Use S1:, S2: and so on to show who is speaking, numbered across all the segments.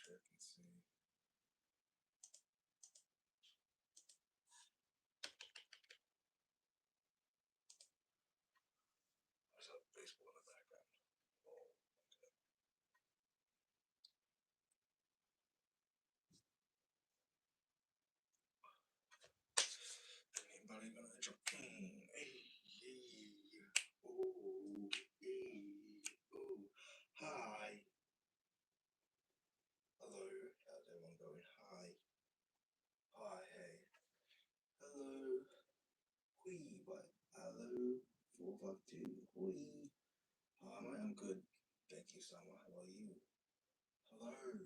S1: check and see. There's a baseball in the background. Oh, okay. Anybody gonna jump in? Hey, yeah. Oh, hey, oh. Hi. Hello. How's everyone going? Hi. Hi, hey. Hello. Hui, what? Hello. 452. Hui. I'm good. Thank you, Sama. How are you? Hello. Hello.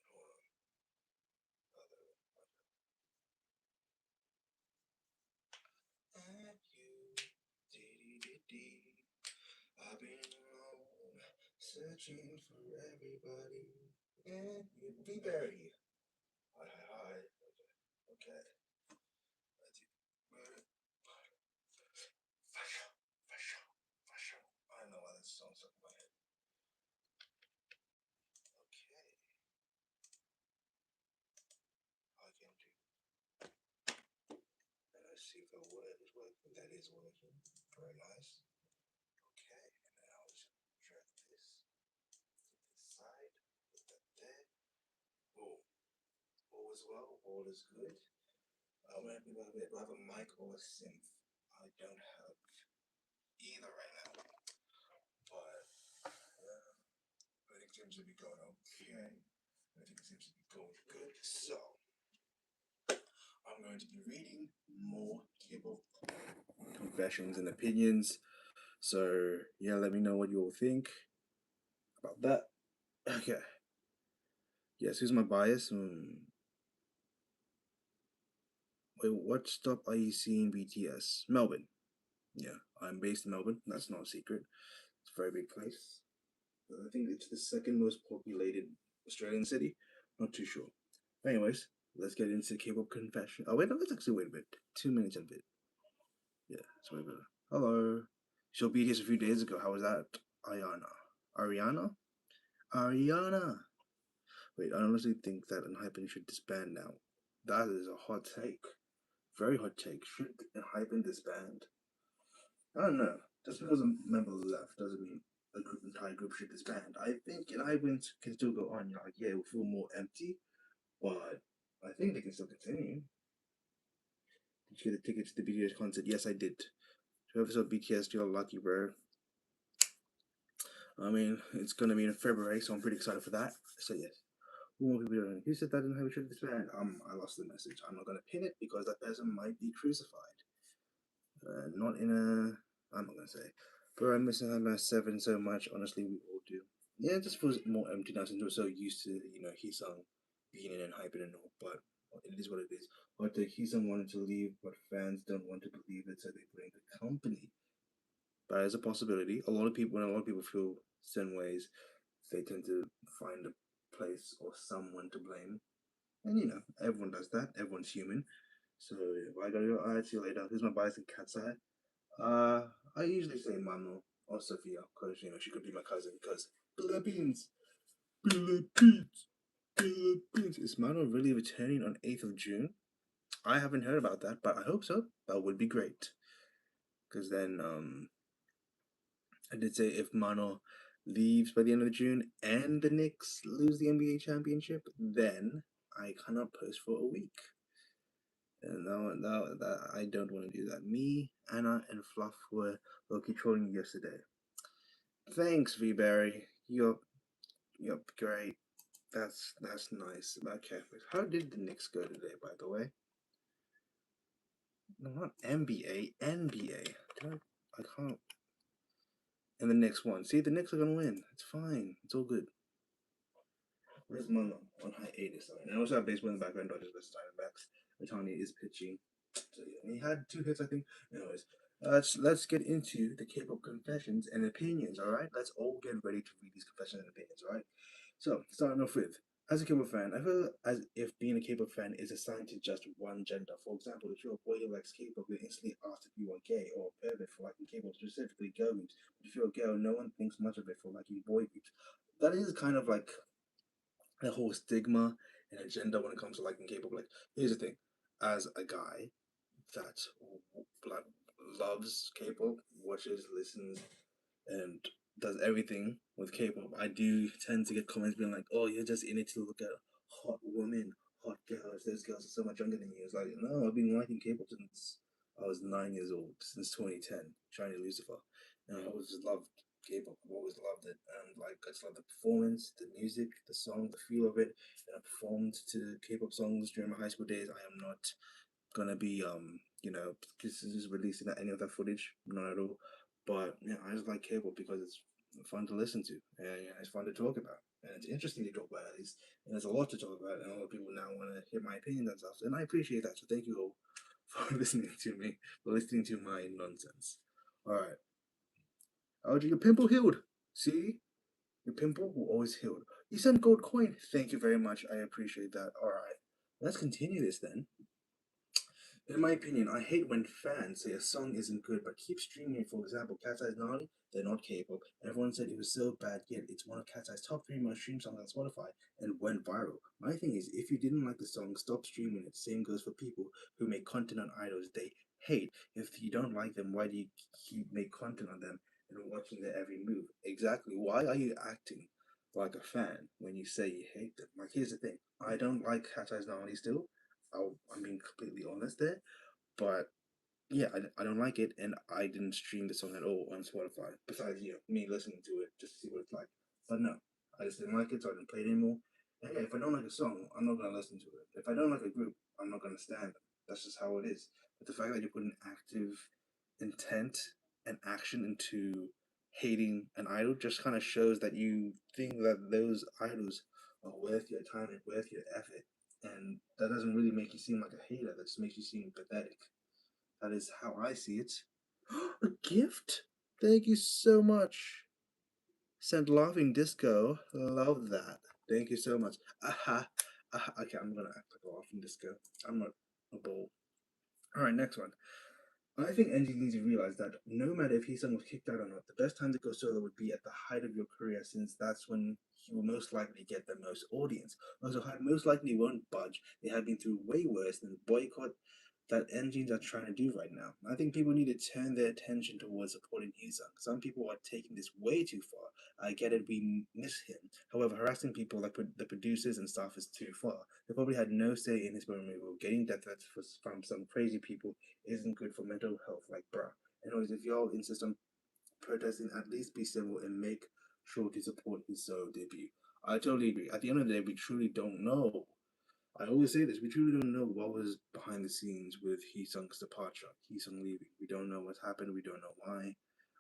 S1: Hello. Hold on. Hello. And you. Dee dee dee dee. I've been alone, searching for everybody. And you. Be Berry. Hi, hi, hi. Okay. Let's see. Fashion. Fashion. Fashion. I don't know why that song's stuck in my head. Okay. I can do. And let's see if the word is working. That is working. Very nice. Okay. And then I'll just drag this to this side. Put that there. Oh. All is well. All is good. I'm gonna do a bit. Do I have a mic or a synth? I don't have either right now. But everything seems to be going okay. Everything seems to be going good. So I'm going to be reading more K-pop confessions and opinions. So yeah, let me know what you all think about that. Okay. Yes, who's my bias? Wait, what stop are you seeing BTS? Melbourne. Yeah, I'm based in Melbourne. That's not a secret. It's a very big place. I think it's the second most populated Australian city. Not too sure. Anyways, let's get into K-pop confession. Oh wait, no, let's actually wait a bit. 2 minutes and a bit. Yeah, it's way better. Hello. She beat BTS a few days ago. How was that? Ayana. Ariana? Ariana. Wait, I honestly think that Enhypen should disband now. That is a hot take. Very hot take. Should Enhypen disband? I don't know. Just because a member left doesn't mean a group entire group should disband. I think Enhypen can still go on. Like, yeah, it will feel more empty, but I think they can still continue. Did you get the tickets to the BTS concert? Yes, I did. Whoever saw BTS, you're lucky, bro. I mean, it's gonna be in February, so I'm pretty excited for that. So yes. Who more people doing? Who said that didn't have a should disband? I lost the message. I'm not gonna pin it because that person might be crucified. Not in a. I'm not gonna say. Bro, I'm missing Hannah 7 so much. Honestly, we all do. Yeah, it just feels more empty now since we're so used to, Heesung being in and hyping and all. But it is what it is. But the Heesung wanted to leave, but fans don't want to believe it, so they blame the company. That is a possibility. When a lot of people feel certain ways, they tend to find a place or someone to blame. And everyone does that. Everyone's human. So if I gotta go, alright, see you later. Here's my bias in cat's eye. I usually say Mano or Sophia because she could be my cousin because Philippines, Philippines, Philippines. Is Mano really returning on 8th of June? I haven't heard about that, but I hope so. That would be great. Because then, I did say if Mano leaves by the end of June and the Knicks lose the NBA championship, then I cannot post for a week. And that I don't want to do that. Me, Anna, and Fluff were low-key trolling yesterday. Thanks, V Berry. Yup, great. That's nice. Okay, how did the Knicks go today, by the way? No, not NBA, NBA. I can't. And the next one. See, the Knicks are gonna win. It's fine. It's all good. Where's Mono on hiatus? And I also have baseball in the background. Dodgers versus Diamondbacks. Otani is pitching. So yeah, he had 2 hits, I think. Anyways, let's get into the K-pop confessions and opinions. All right, let's all get ready to read these confessions and opinions. All right. So starting off with As a K-pop fan, I feel as if being a K-pop fan is assigned to just one gender. For example, if you're a boy who likes K-pop, you're instantly asked if you are gay or a pervert for liking K-pop, specifically girl groups. But if you're a girl, no one thinks much of it for liking boy groups. That is kind of like the whole stigma and agenda when it comes to liking K-pop. Like, here's the thing: as a guy that like loves K-pop, watches, listens, and does everything with K-pop, I do tend to get comments being like, "Oh, you're just in it to look at hot women, hot girls. Those girls are so much younger than you." It's like, no, I've been liking K-pop since I was 9 years old, since 2010, Shiny Lucifer, and I always just loved K-pop. I've always loved it, and like I just love the performance, the music, the song, the feel of it. And I performed to K-pop songs during my high school days. I am not gonna be this is releasing any of that footage, not at all. But yeah, I just like K-pop because it's fun to listen to and it's fun to talk about and it's interesting to talk about at least. And there's a lot to talk about and a lot of people now want to hear my opinions and stuff. And I appreciate that. So thank you all for listening to me, for listening to my nonsense. All right. Oh, your pimple healed. See? Your pimple will always heal. You sent gold coin. Thank you very much. I appreciate that. All right. Let's continue this then. In my opinion, I hate when fans say a song isn't good but keep streaming it. For example, Cat's Eyes Naughty, they're not K-pop. Everyone said it was so bad, yet it's one of Cat's Eye's top 3 most streamed songs on Spotify and went viral. My thing is, if you didn't like the song, stop streaming it. Same goes for people who make content on idols they hate. If you don't like them, why do you keep make content on them and watching their every move? Exactly. Why are you acting like a fan when you say you hate them? Like, here's the thing. I don't like Cat's Eyes Naughty still. I'm being completely honest there. But yeah, I don't like it, and I didn't stream the song at all on Spotify. Besides, me listening to it just to see what it's like. But no, I just didn't like it, so I didn't play it anymore. And yeah, if I don't like a song, I'm not gonna listen to it. If I don't like a group, I'm not gonna stand them. That's just how it is. But the fact that you put an active intent and action into hating an idol just kind of shows that you think that those idols are worth your time and worth your effort. And that doesn't really make you seem like a hater. That just makes you seem pathetic. That is how I see it. A gift? Thank you so much. Sent laughing disco. Love that. Thank you so much. Aha. Aha. Okay, I'm gonna act like a laughing disco. I'm not a bull. Alright, next one. I think NG needs to realize that no matter if Heesung was kicked out or not, the best time to go solo would be at the height of your career, since that's when he will most likely get the most audience. Also, Hype most likely won't budge. They have been through way worse than the boycott that engines are trying to do right now. I think people need to turn their attention towards supporting Heesung. Some people are taking this way too far. I get it, we miss him. However, harassing people like the producers and staff is too far. They probably had no say in his removal. Getting death threats from some crazy people isn't good for mental health, like bruh. Anyways, if y'all insist on protesting, at least be civil and make sure to support his solo debut. I totally agree. At the end of the day, we truly don't know. I always say this: we truly don't know what was behind the scenes with Heesung's departure, Heesung leaving. We don't know what's happened. We don't know why.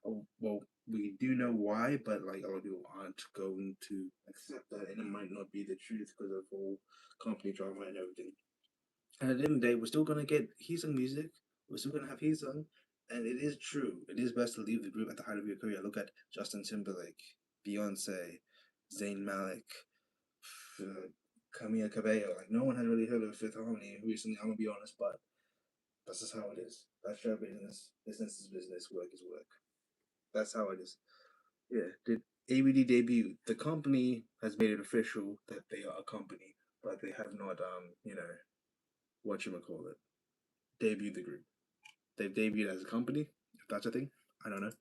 S1: Oh, well, we do know why, but like a lot of people aren't going to accept that, and it might not be the truth because of whole company drama and everything. And at the end of the day, we're still gonna get Heesung music. We're still gonna have Heesung, and it is true. It is best to leave the group at the height of your career. Look at Justin Timberlake, Beyonce, Zayn Malik, uh, Camila Cabello. Like no one has really heard of Fifth Harmony recently. I'm gonna be honest, but that's just how it is. That's show business. Business is business. Work is work. That's how it is. Yeah. Did ABD debut? The company has made it official that they are a company, but they have not what you call it, debuted the group. They've debuted as a company, if that's a thing. I don't know.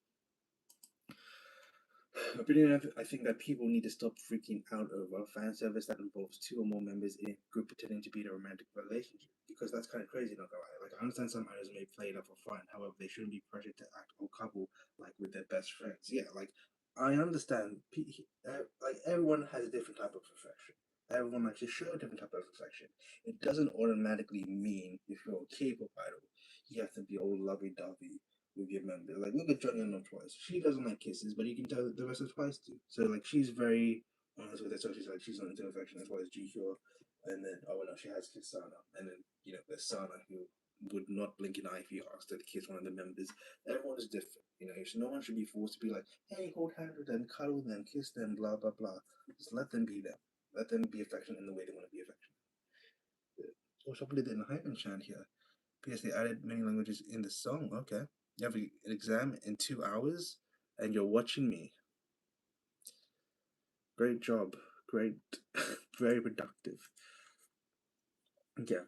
S1: Opinion, I think that people need to stop freaking out over fan service that involves two or more members in a group pretending to be in a romantic relationship, because that's kind of crazy, not gonna lie. Like, I understand some idols may play it up for fun, however, they shouldn't be pressured to act or couple like with their best friends. Yeah, like, I understand, like, everyone has a different type of perfection. Everyone likes to show a different type of affection. It doesn't automatically mean if you're a K-pop idol, you have to be all lovey-dovey with your member. Like, look at Johnny Unknown Twice. She doesn't like kisses, but you can tell the rest of Twice do. So, like, she's very honest with her. So she's like, she's not into affection, as well as Jihyo. And then, oh no, she has kissed Sana. And then, there's Sana, who would not blink an eye if you asked her to kiss one of the members. Everyone is different, so no one should be forced to be like, hey, hold hands with them, cuddle them, kiss them, blah, blah, blah. Just let them be them. Let them be affectionate in the way they want to be affectionate. Also, put it in the hyphen chant here because they added many languages in the song. Okay, you have an exam in 2 hours, and you're watching me. Great job. Great, very productive. Yeah,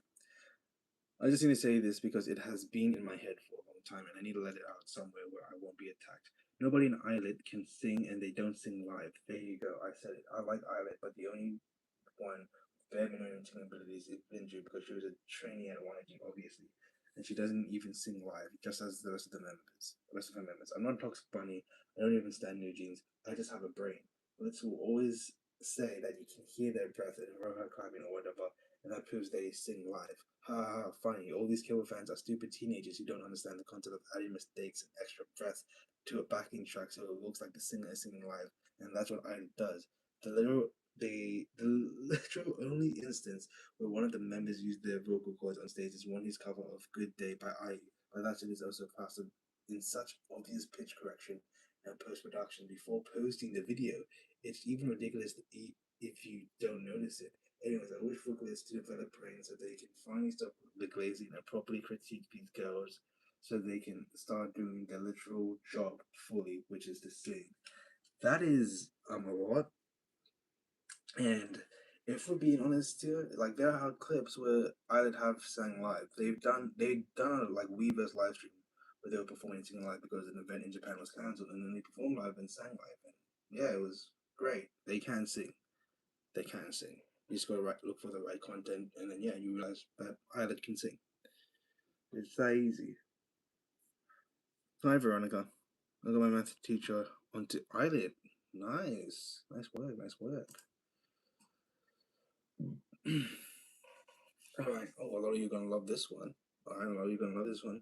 S1: I just need to say this because it has been in my head for a long time, and I need to let it out somewhere where I won't be attacked. Nobody in Islet can sing, and they don't sing live. There you go. I said it. I like Islet, but the only one bare minimum singing abilities is Benji because she was a trainee at YG, obviously, and she doesn't even sing live, just as the rest of the members. The rest of her members. I'm not a toxic bunny. I don't even stand New Jeans. I just have a brain. Let's will always say that you can hear their breath and her climbing or whatever, and that proves they sing live. Ha ha, ha, funny. All these K-pop fans are stupid teenagers who don't understand the concept of adding mistakes and extra breath to a backing track so it looks like the singer is singing live, and that's what Idol does. The literal the literal only instance where one of the members used their vocal cords on stage is one his cover of Good Day by IU, but that shit is also passed in such obvious pitch correction and post production before posting the video. It's even ridiculous if you don't notice it. Anyways, I wish vocalists to develop brains so they can finally stop the glazing and properly critique these girls so they can start doing their literal job fully, which is to sing. That is a lot. And if we're being honest here, like there are clips where I'd have sang live. They've done a like Weverse live stream where they were performing and singing live because an event in Japan was cancelled, and then they performed live and sang live. And yeah, it was great. They can sing. They can sing. You just gotta look for the right content, and then yeah, you realize that Islet can sing. It's that easy. Hi Veronica. I got my math teacher onto Islet. Nice, nice work, nice work. All right. Oh, a lot of you are gonna love this one. I don't know. You're gonna love this one.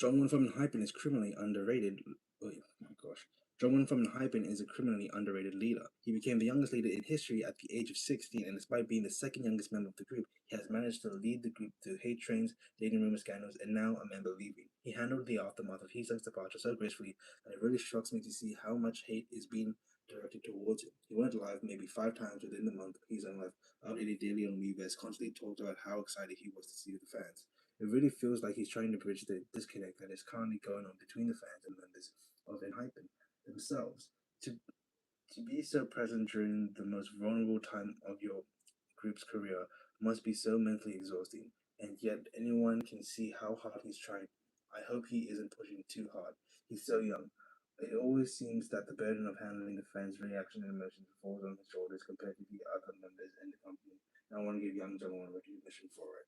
S1: Jongwon from Hypen is criminally underrated. Oh my gosh. Jongwon from Hypen is a criminally underrated leader. He became the youngest leader in history at the age of 16, and despite being the second youngest member of the group, he has managed to lead the group through hate trains, dating rumor scandals, and now a member leaving. He handled the aftermath of Heesung's departure so gracefully that it really shocks me to see how much hate is being directed towards him. He went live maybe 5 times within the month Heesung left, updated daily on Weverse, constantly talked about how excited he was to see the fans. It really feels like he's trying to bridge the disconnect that is currently going on between the fans and members of Enhypen themselves. To to be so present during the most vulnerable time of your group's career must be so mentally exhausting, and yet anyone can see how hard he's trying. I hope he isn't pushing too hard. He's so young. It always seems that the burden of handling the fans' reaction and emotions falls on his shoulders compared to the other members in the company. And I want to give Young Jong recognition for it.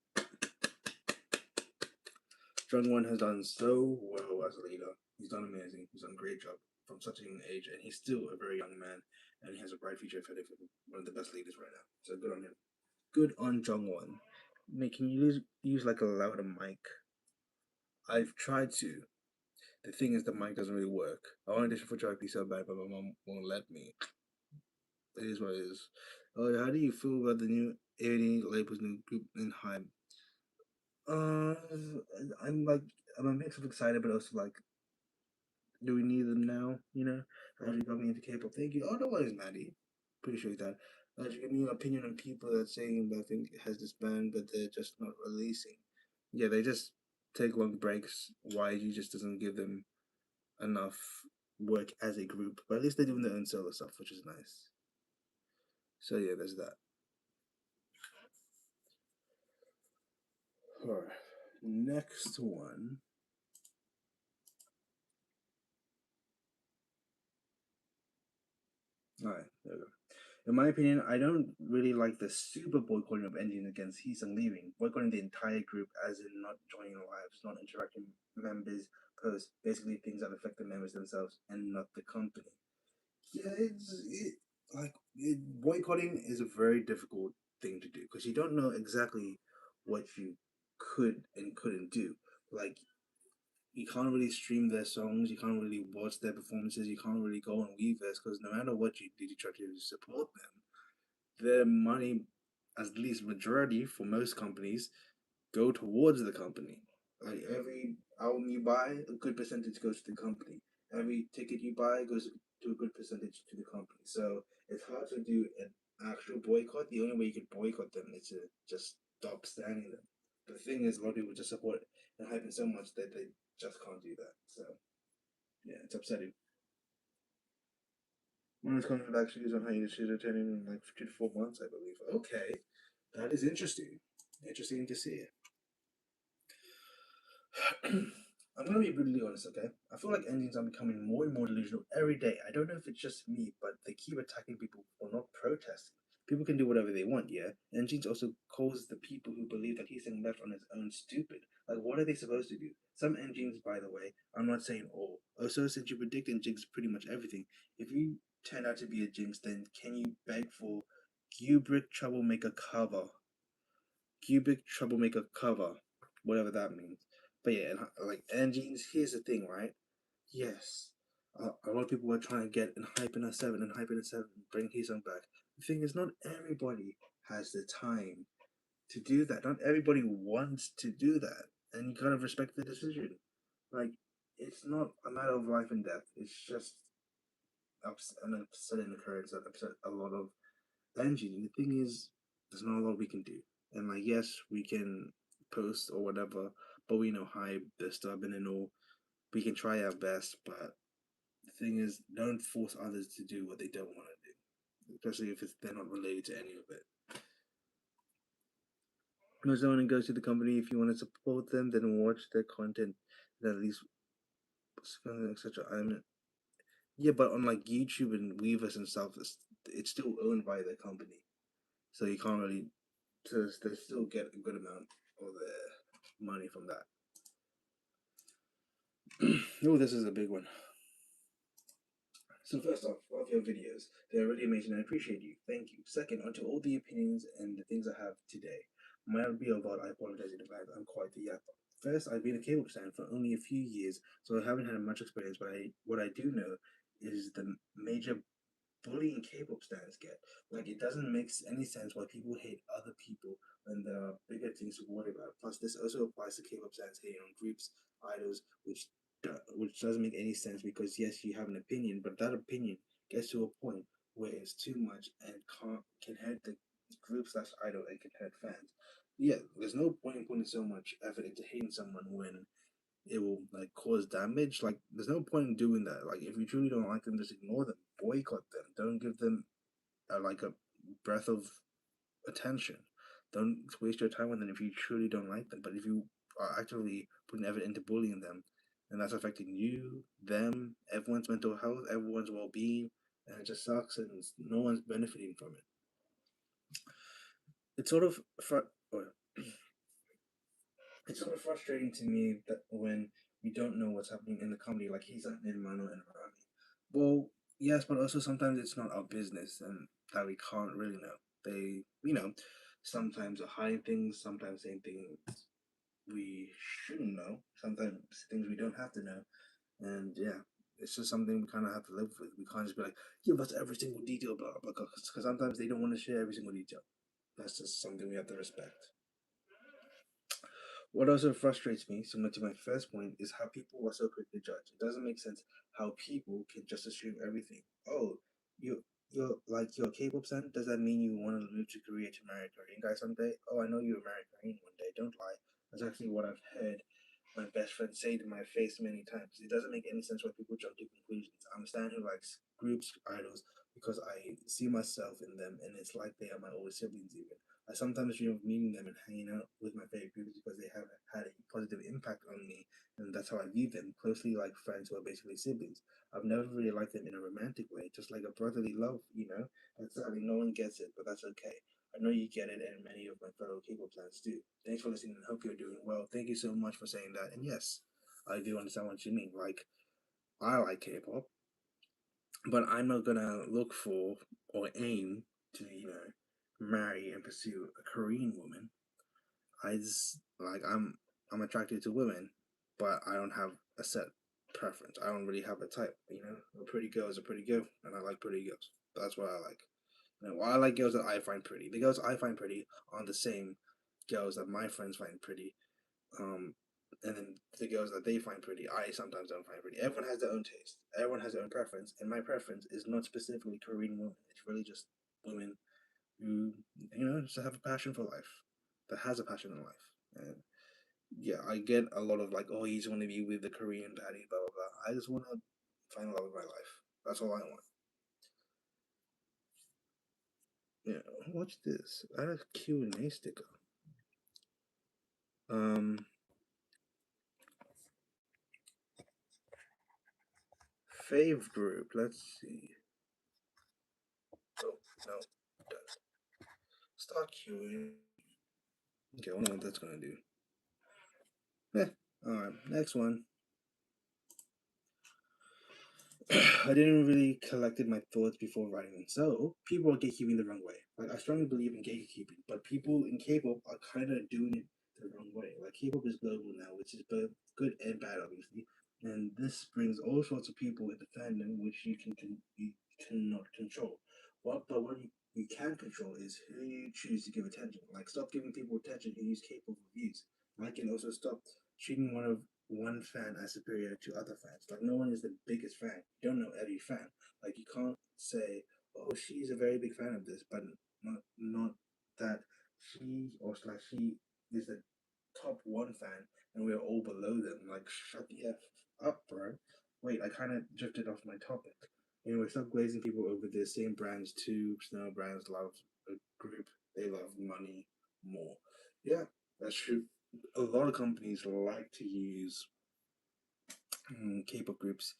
S1: Jungwon has done so well as a leader. He's done amazing. He's done a great job from such a young age, and he's still a very young man, and he has a bright future ahead of him. One of the best leaders right now. So good on him. Good on Jungwon. Mate, can you use like a louder mic? I've tried to. The thing is, the mic doesn't really work. I wanted this for Therapy so bad, but my mom won't let me. It is what it is. Oh, how do you feel about the new 80 labels new group in Hype? Uh, I'm like, I'm a mix of excited, but also like, do we need them now? You know, as you got me into K-pop. Thank you. Otherwise, Maddie, appreciate that. As you give me your opinion on people that saying that I think has disbanded, but they're just not releasing. Yeah, they just take long breaks. YG just doesn't give them enough work as a group, but at least they're doing their own solo stuff, which is nice. So yeah, there's that. All right, next one. All right, there we go. In my opinion, I don't really like the super boycotting of ending against Heesung leaving. Boycotting the entire group, as in not joining lives, not interacting members, posts, basically things that affect the members themselves and not the company. Yeah, boycotting is a very difficult thing to do because you don't know exactly what you could and couldn't do. Like you can't really stream their songs, you can't really watch their performances, you can't really go on Weverse because no matter what you do to try to support them, their money, at least majority for most companies, go towards the company. Like every album you buy, a good percentage goes to the company. Every ticket you buy goes to a good percentage to the company. So it's hard to do actual boycott, the only way you could boycott them is to just stop standing them. But the thing is, a lot of people just support it and hype it so much that they just can't do that. So yeah, it's upsetting. One is coming back to use on how you should attending in like 2 to 4 months, I believe. Okay, that is interesting. Interesting to see. I'm gonna be brutally honest, okay? I feel like engines are becoming more and more delusional every day. I don't know if it's just me, but they keep attacking people for not protesting. People can do whatever they want, yeah? Engines also calls the people who believe that he's saying left on his own stupid. Like, what are they supposed to do? Some engines, by the way, I'm not saying all. Also, since you predict and jinx pretty much everything, if you turn out to be a jinx, then can you beg for Kubrick Troublemaker cover? Cubic troublemaker cover, whatever that means. But yeah, like engines. Here's the thing, right? Yes, a lot of people are trying to get and hype in a seven and hype in a seven, bring Heesung back. The thing is, not everybody has the time to do that. Not everybody wants to do that, and you gotta respect the decision. Like, it's not a matter of life and death. It's just an upsetting occurrence that upset a lot of engine. The thing is, there's not a lot we can do. And like, yes, we can post or whatever, but we know hype, they're stubborn and all. We can try our best, but the thing is, don't force others to do what they don't want to do, especially if they're not related to any of it. Because someone goes to the company, if you want to support them, then watch their content, then at least etc. I mean, yeah, but on like YouTube and Weavers and stuff, it's still owned by the company, so you can't really. So they still get a good amount of their money from that. Oh, this is a big one. So first off, love your videos. They're really amazing. I appreciate you. Thank you. Second, onto all the opinions and the things I have today. Might be a lot. I apologize in advance. I'm quite the yapper. First, I've been a cable stand for only a few years, so I haven't had much experience. But what I do know is the major bullying K-pop stars get. Like, it doesn't make any sense why people hate other people when there are bigger things to worry about. Plus, this also applies to K-pop stars hating on groups, idols, which doesn't make any sense because yes, you have an opinion, but that opinion gets to a point where it's too much and can hurt the group slash idol and can hurt fans. Yeah, there's no point in putting so much effort into hating someone when it will like cause damage. Like, there's no point in doing that. Like, if you truly don't like them, just ignore them, boycott them. Don't give them like a breath of attention. Don't waste your time on them if you truly don't like them. But if you are actively putting effort into bullying them, and that's affecting you, them, everyone's mental health, everyone's well-being, and it just sucks, and no one's benefiting from it. It's sort of it's sort of frustrating to me that when we don't know what's happening in the company, like he's an in Mano and Rami. Well, yes, but also sometimes it's not our business and that we can't really know. They, sometimes are hiding things, sometimes saying things we shouldn't know, sometimes things we don't have to know. And yeah, it's just something we kind of have to live with. We can't just be like, give us every single detail, blah, blah, blah, because sometimes they don't want to share every single detail. That's just something we have to respect. What also frustrates me, similar to my first point, is how people are so quick to judge. It doesn't make sense how people can just assume everything. Oh, you're a K-pop fan. Does that mean you want to move to Korea to marry a Korean guy someday? Oh, I know you're a married Korean one day. Don't lie. That's actually what I've heard my best friend say to my face many times. It doesn't make any sense why people jump to conclusions. I'm a stan who likes groups, idols, because I see myself in them, and it's like they are my older siblings even. I sometimes dream of meeting them and hanging out with my favorite groups because they have had a positive impact on me, and that's how I view them, closely like friends who are basically siblings. I've never really liked them in a romantic way, just like a brotherly love. That's sadly no one gets it, but that's okay. I know you get it, and many of my fellow K-pop fans do. Thanks for listening, and hope you're doing well. Thank you so much for saying that. And yes, I do understand what you mean. Like, I like K-pop, but I'm not gonna look for or aim to, marry and pursue a Korean woman. I just like I'm attracted to women, but I don't have a set preference. I don't really have a type. A pretty girl is a pretty girl, and I like pretty girls. That's what I like. I like girls that I find pretty. The girls I find pretty aren't the same girls that my friends find pretty. Um, and then the girls that they find pretty, I sometimes don't find pretty. Everyone has their own taste. Everyone has their own preference, and my preference is not specifically Korean women. It's really just women who just have a passion for life, that has a passion in life. And yeah, I get a lot of like, oh, you just want to be with the Korean daddy, blah blah blah. I just want to find the love of my life. That's all I want. Yeah, what's this? I had a Q&A sticker. Um, Fave group. Let's see. Oh no, done. Start queuing. Okay, I wonder what that's gonna do. All right, next one. I didn't really collected my thoughts before writing them. So people are gatekeeping the wrong way. Like I strongly believe in gatekeeping, but people in K-pop are kind of doing it the wrong way. Like K-pop is global now, which is both good and bad, obviously. And this brings all sorts of people into fandom, which you cannot control. What you can control is who you choose to give attention. Like stop giving people attention who use K-pop reviews. I can also stop treating one fan as superior to other fans. Like no one is the biggest fan. You don't know every fan. Like you can't say, "Oh, she's a very big fan of this," but not that she or slash she is the top one fan and we're all below them. Like shut the f up, bro. Wait, I kind of drifted off my topic. Anyway, stop glazing people over the same brands too. Snow brands love a group. They love money more. Yeah, that's true. A lot of companies like to use K-pop groups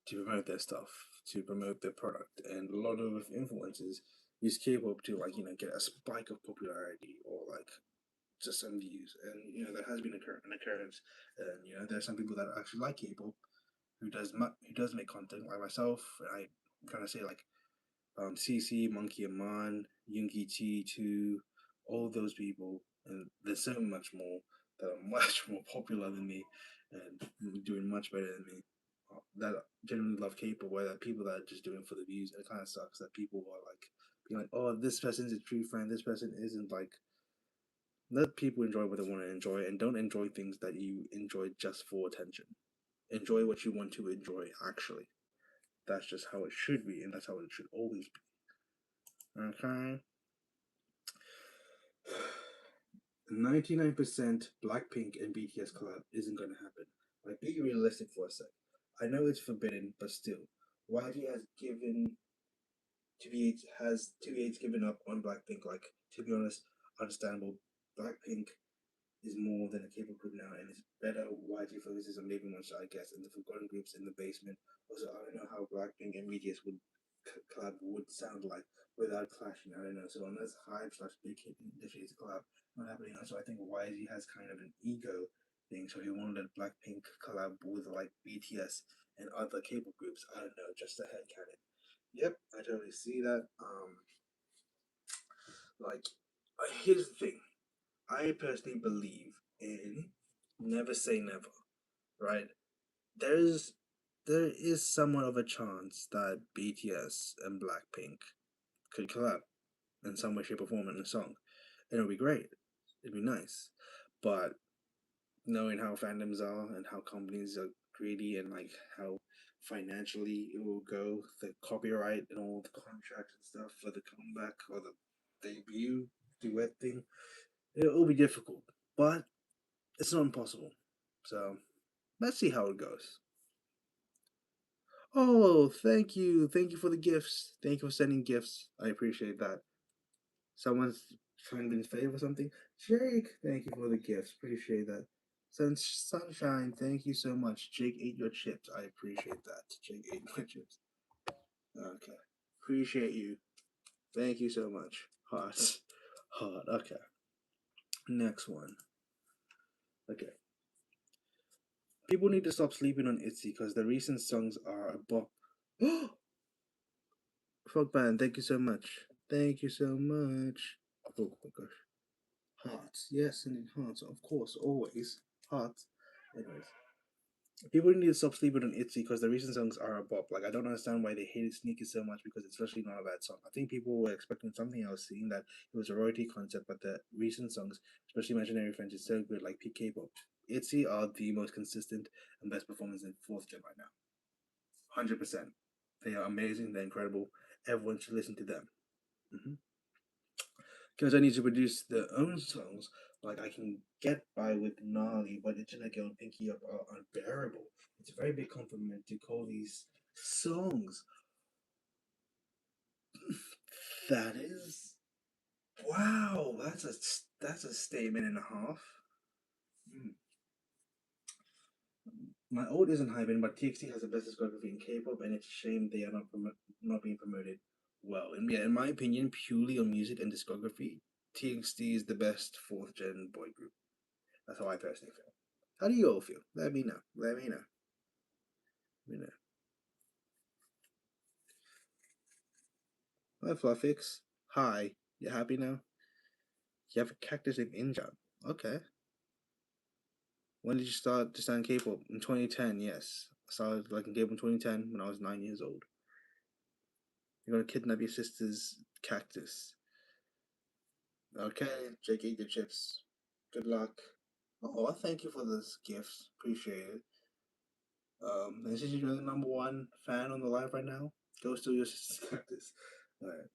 S1: to promote their stuff, to promote their product, and a lot of influencers use K-pop to get a spike of popularity or like just some views. And there has been an occurrence, and there's some people that actually like K-pop who does make content like myself. I kind of say like CC, Monkey Aman, Yoongi Chi, too, all those people, and there's so much more that are much more popular than me and doing much better than me. That genuinely love K-pop, where there are people that are just doing it for the views. It kind of sucks that people are like being like, "Oh, this person's a true fan. This person isn't." Like, let people enjoy what they want to enjoy, and don't enjoy things that you enjoy just for attention. Enjoy what you want to enjoy. Actually, that's just how it should be, and that's how it should always be. Okay. 99% Blackpink and BTS collab isn't going to happen. Like, be realistic for a sec. I know it's forbidden, but still, YG has given 2BH has 2BH given up on Blackpink. Like, to be honest, understandable. Blackpink is more than a K-pop group now, and it's better. YG focuses on leaving one shot, I guess, and the forgotten groups in the basement. Also, I don't know how Blackpink and BTS would collab would sound like without clashing. I don't know. So unless Hype slash Big Hit initiates a collab, not happening. So I think YG has kind of an ego thing. So he wanted a Blackpink collab with like BTS and other K-pop groups. I don't know, just a headcanon. Yep, I totally see that. Like, here's the thing. I personally believe in never say never, right? There's there is somewhat of a chance that BTS and Blackpink could collab in some way, shape, or form in a song. And it'll be great. It'd be nice. But knowing how fandoms are and how companies are greedy and like how financially it will go, the copyright and all the contracts and stuff for the comeback or the debut duet thing, it'll be difficult. But it's not impossible. So let's see how it goes. Oh, thank you. Thank you for the gifts. Thank you for sending gifts. I appreciate that. Someone's trying to favor something. Jake, thank you for the gifts. Appreciate that. Sunshine, thank you so much. Jake ate your chips. I appreciate that. Jake ate my chips. Okay. Appreciate you. Thank you so much. Hot. Hot. Okay. Next one. Okay. People need to stop sleeping on ITZY because the recent songs are a bop. Frog Band, thank you so much. Thank you so much. Oh my gosh. Hearts. Yes, and hearts. Of course, always. Hearts. Anyways. People need to stop sleeping on ITZY because the recent songs are a bop. Like, I don't understand why they hated Sneaky so much because it's actually not a bad song. I think people were expecting something else, seeing that it was a royalty concept, but the recent songs, especially Imaginary Friends, is so good, like peak K-pop. ITZY are the most consistent and best performers in fourth gen right now. 100%. They are amazing. They're incredible. Everyone should listen to them. because I need to produce their own songs. Like I can get by with Gnarly, but Internet Girl and Pinky Up are unbearable. It's a very big compliment to call these songs. That is wow. That's a statement and a half. Hmm. My old isn't hyping, but TXT has the best discography in K-pop, and it's a shame they are not being promoted well. And yeah, in my opinion, purely on music and discography, TXT is the best fourth gen boy group. That's how I personally feel. How do you all feel? Let me know. Let me know. Let me know. Hi, Fluffix. Hi. You happy now? You have a cactus named Injab. Okay. When did you start to stand K-pop? In 2010, yes. I started liking K-pop in 2010 when I was 9 years old. You're gonna kidnap your sister's cactus. Okay, Jake, eat the chips. Good luck. Oh, I thank you for this gifts. Appreciate it. And since you're the number one fan on the live right now, go steal your sister's cactus. Alright.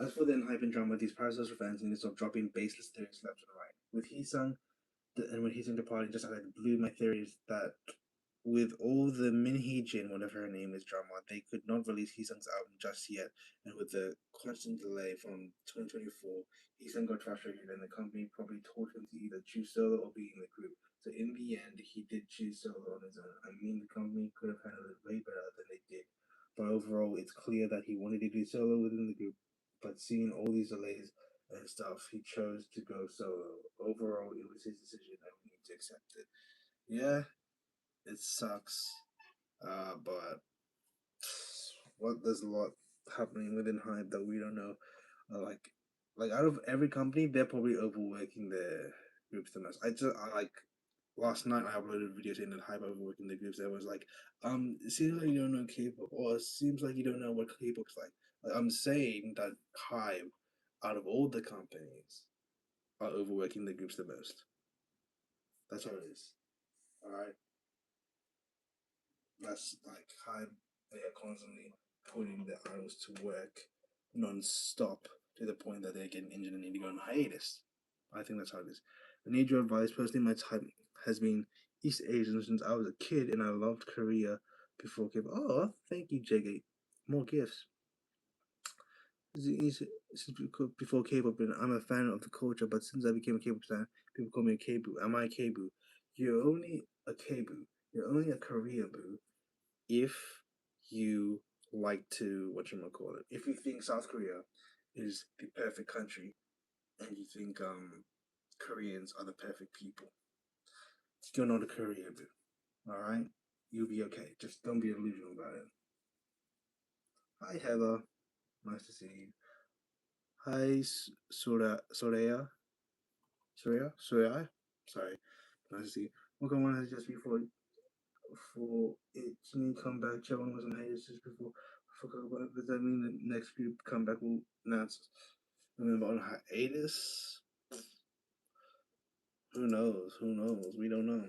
S1: As for the hype drama, these parasocial fans need to stop dropping baseless lyrics left and right. With Heesung, and when Heesung departed, just like blew my theories that with all the Minhee-jin, whatever her name is, drama, they could not release Heesung's album just yet, and with the constant delay from 2024, Heesung got frustrated, and the company probably told him to either choose solo or be in the group. So in the end, he did choose solo on his own. I mean, the company could have handled it way better than they did, but overall, it's clear that he wanted to do solo within the group. But seeing all these delays and stuff, he chose to go solo. Overall, it was his decision, and we need to accept it. Yeah, it sucks. But there's a lot happening within Hype that we don't know. Like out of every company, they're probably overworking their groups the most. I like last night I uploaded a video saying that Hype overworking the groups. Everyone's like, it seems like you don't know K-pop, or it seems like you don't know what K-pop's like. Like I'm saying that Hype, out of all the companies, are overworking the groups the most. That's how it is. All right. That's like how they are constantly putting the idols to work non-stop to the point that they're getting injured and need to go on hiatus. I think that's how it is. I need your advice. Personally, my type has been East Asian since I was a kid, and I loved Korea before K-pop. Oh, thank you, JG. More gifts. Since before K-pop, and I'm a fan of the culture, but since I became a K-pop fan, people call me a K-boo. Am I a K-boo? You're only a K-boo. You're only a Korea boo if you like to call it, if you think South Korea is the perfect country and you think Koreans are the perfect people, you're not a Korean, all right? You'll be okay. Just don't be delusional about it. Hi Heather, nice to see you. Hi Soraya. Sorry, nice to see you. Welcome on just before for it to come back. Chilling was on hiatus before. I forgot about it. Does that mean the next group comeback will announce? Remember on hiatus? Who knows? Who knows? We don't know.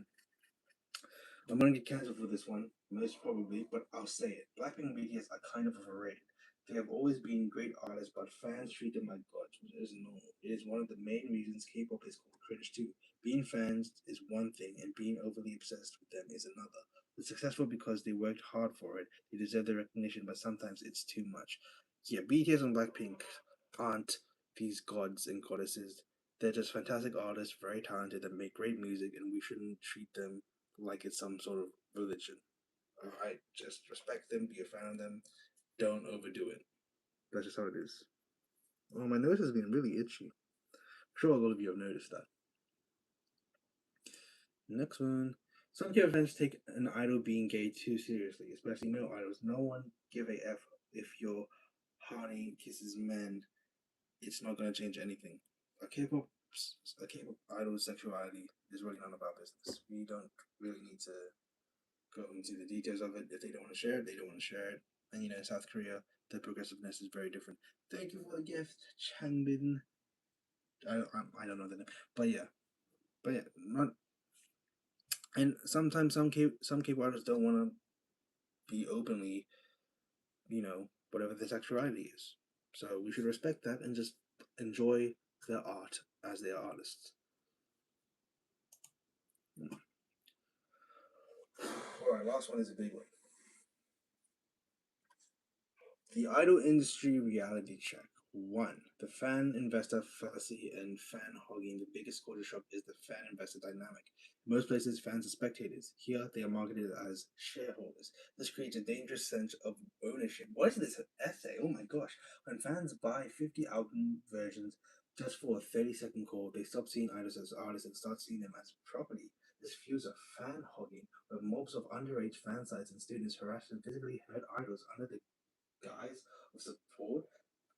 S1: I'm gonna get cancelled for this one, most probably, but I'll say it. Blackpink and BTS are kind of overrated. They have always been great artists, but fans treat them like gods, which is normal. It is one of the main reasons K-pop is called cringe too. Being fans is one thing, and being overly obsessed with them is another. They're successful because they worked hard for it. They deserve the recognition, but sometimes it's too much. Yeah, BTS and Blackpink aren't these gods and goddesses. They're just fantastic artists, very talented, and make great music, and we shouldn't treat them like it's some sort of religion. Alright, just respect them, be a fan of them, don't overdo it. That's just how it is. Oh, my nose has been really itchy. I'm sure a lot of you have noticed that. Next one. Some K fans take an idol being gay too seriously, especially male idols. No one give a F if your honey kisses men. It's not gonna change anything. A K-pop a K-pop idol's sexuality is really none of our business. We don't really need to go into the details of it. If they don't want to share it, they don't want to share it. And in South Korea, the progressiveness is very different. Thank you for the gift, Changbin. I don't know the name, but yeah, not. And sometimes some K artists don't want to be openly, whatever their sexuality is. So we should respect that and just enjoy their art as they are artists. All right, last one is a big one. The idol industry reality check. One, the fan investor fallacy and fan hogging. The biggest culture shock is the fan investor dynamic. In most places, fans are spectators. Here, they are marketed as shareholders. This creates a dangerous sense of ownership. What is this essay? Oh my gosh. When fans buy 50 album versions just for a 30-second call, they stop seeing idols as artists and start seeing them as property. This fuels a fan hogging, where mobs of underage fan sites and students harass and physically hurt idols under the guise of support.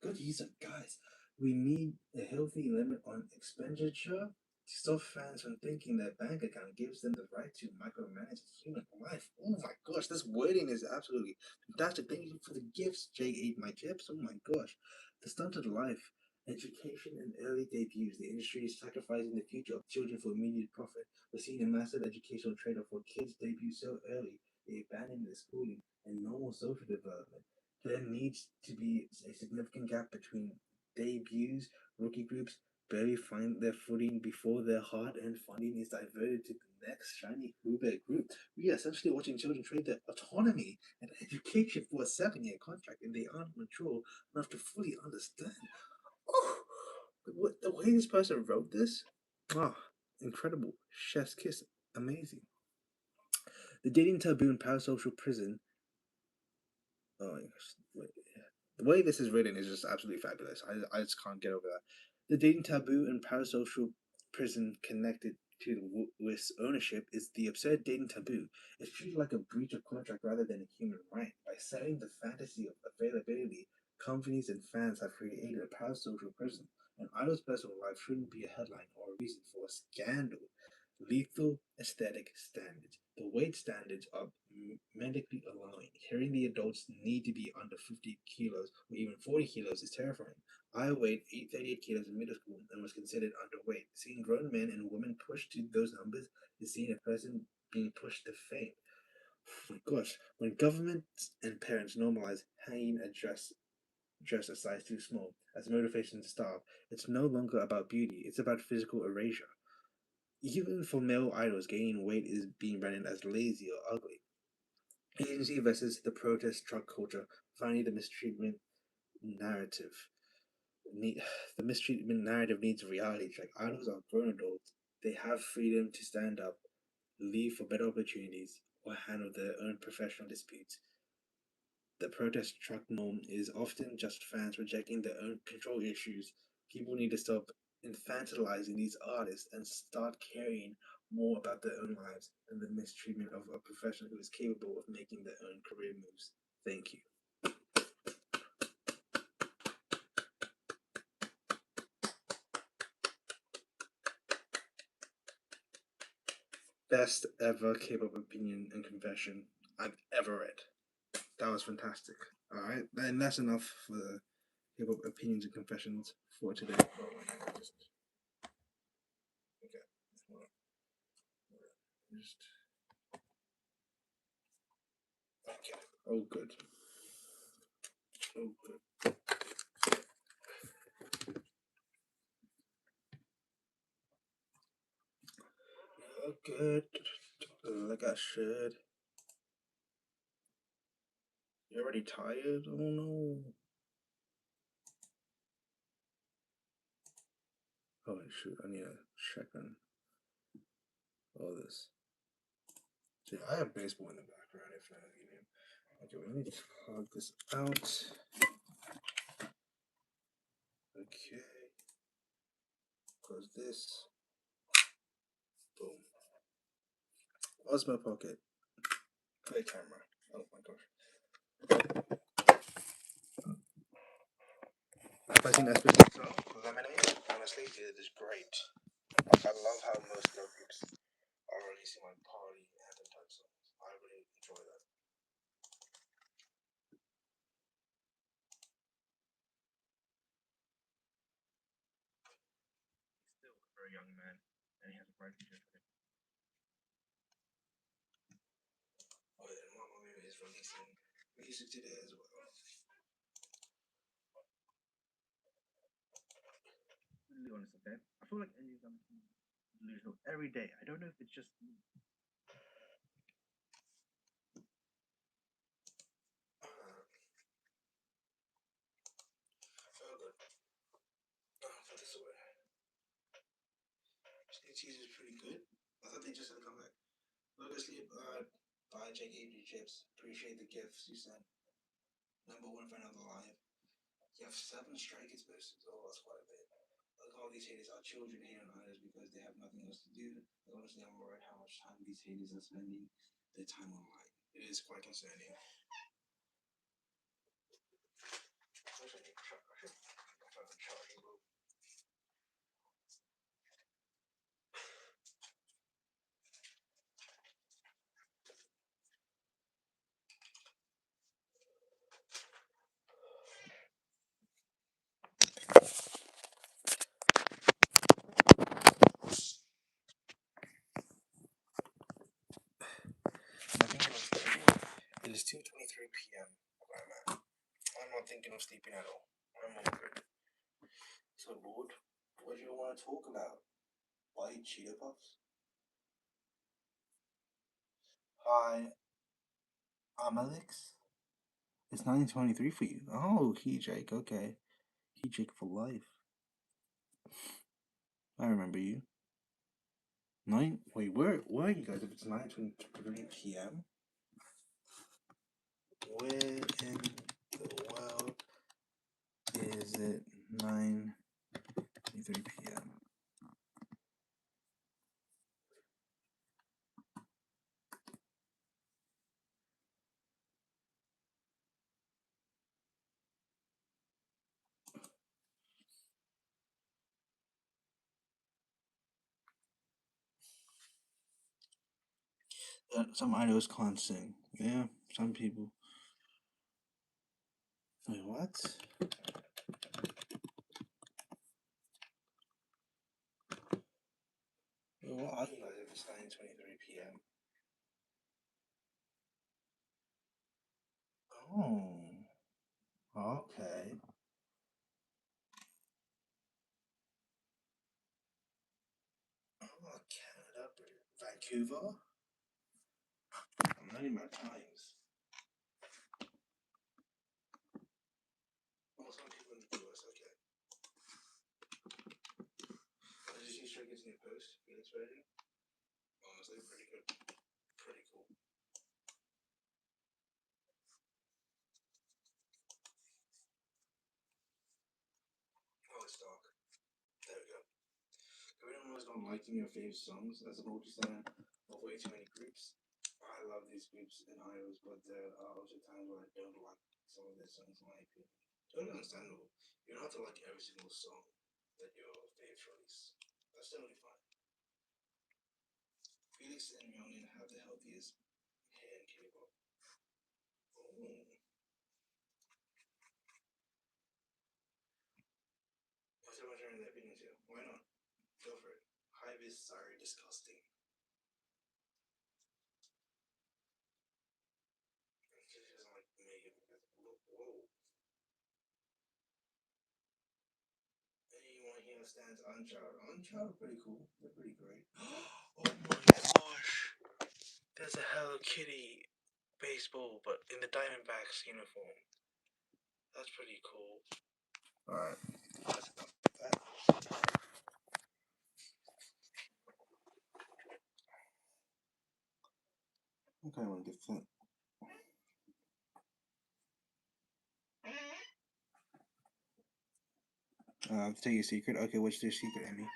S1: Good use of guys. We need a healthy limit on expenditure to stop fans from thinking their bank account gives them the right to micromanage human life. Oh my gosh, this wording is absolutely fantastic. Thank you for the gifts, Jay ate my chips. Oh my gosh. The stunted life, education, and early debuts. The industry is sacrificing the future of children for immediate profit. We're seeing a massive educational trade off for kids debut so early. They abandon their schooling and normal social development. There needs to be a significant gap between debuts, rookie groups barely find their footing before their hard-earned funding is diverted to the next shiny Uber group. We are essentially watching children trade their autonomy and education for a 7-year contract, and they aren't mature enough to fully understand. Oh, the way this person wrote this, ah, incredible. Chef's kiss, amazing. The dating taboo in parasocial prison. Oh my gosh, wait. The way this is written is just absolutely fabulous. I just can't get over that. The dating taboo and parasocial prison connected to the WIS ownership is the absurd dating taboo. It's treated like a breach of contract rather than a human right. By selling the fantasy of availability, companies and fans have created a parasocial prison. An idol's personal life shouldn't be a headline or a reason for a scandal. Lethal aesthetic standards. The weight standards are medically allowing. Hearing the adults need to be under 50 kilos or even 40 kilos is terrifying. I weighed 38 kilos in middle school and was considered underweight. Seeing grown men and women pushed to those numbers is seeing a person being pushed to fame. Oh my gosh, when governments and parents normalize hanging a dress a size too small as motivation to starve, it's no longer about beauty, it's about physical erasure. Even for male idols, gaining weight is being branded as lazy or ugly. Agency versus the protest truck culture. Finally, the mistreatment narrative. Need, the mistreatment narrative needs a reality check. Idols are grown adults. They have freedom to stand up, leave for better opportunities, or handle their own professional disputes. The protest truck norm is often just fans rejecting their own control issues. People need to stop infantilizing these artists and start caring more about their own lives and the mistreatment of a professional who is capable of making their own career moves. Thank you. Best ever K-pop opinion and confession I've ever read. That was fantastic. All right, and that's enough for the K-pop opinions and confessions for today. Oh my God, okay. Just okay. Oh good. Oh good. Oh good. Like I should. You're already tired? Oh no. Oh shoot, I need to check on all this. See, I have baseball in the background if not you need. Okay, we need to plug this out. Okay. Close this. Boom. Osmo Pocket. Play camera. Oh my gosh. Have I seen that specific song? Lemonade? Honestly, it is great. I love how most girl groups are releasing like party anthem type songs. I really enjoy that. He's still a very young man, and he has a bright future. Oh yeah, Mama Mia is releasing music today as well. honest, okay? I feel like endings are delusional every day. I don't know if it's just me. Oh, good. Put this away. Steak cheese is pretty good. I thought they just had to come back. Look asleep. Bye, Jake Avery Chips. Appreciate the gifts you sent. Number one fan of the live. You have 7 strikers versus. Oh, that's quite a bit. Look, all these haters are children hating on others because they have nothing else to do. They don't understand more how much time these haters are spending their time online. It is quite concerning. I think it is 2:23 p.m. where I'm at. I'm not thinking of sleeping at all. I'm over it. So, Lord, what do you want to talk about? Why Cheetah Puffs? Hi, I'm Alex. It's 9:23 for you. Oh, he Jake. Okay, he Jake for life. I remember you. Nine. Wait, where are you guys? If it's 9:23 p.m., where in the world is it 9:23 p.m.? Some idols can't sing. Yeah, some people. Wait, what? Wait, what are you guys if it's 9:23 p.m.? Oh, okay. Oh, Canada, Vancouver. I'm not in my times. Oh, some people in the US. Okay. Did you see Stray Kids' new post? Phoenix version? Honestly, pretty good. Pretty cool. Oh, it's dark. There we go. Everyone was not liking your favorite songs. That's a multi-sign of way too many groups. I love these groups and idols, but there are also times where I don't like some of their songs, in my opinion. Totally understandable. You don't have to like every single song that your favorite release. That's totally fine. Felix and Myeonin have the healthiest hair in K-pop. Oh, what's everyone sharing their opinions here? Why not? Go for it. Hive is sorry, disgusting. She doesn't like Megan because whoa. Anyone here stands Unchild? Unchild are pretty cool. They're pretty great. Oh my gosh! There's a Hello Kitty baseball, but in the Diamondbacks uniform. That's pretty cool. Alright. That's enough of that. Okay, I want to get Flint. I have to tell you a secret. Okay, what's their secret, Emmy?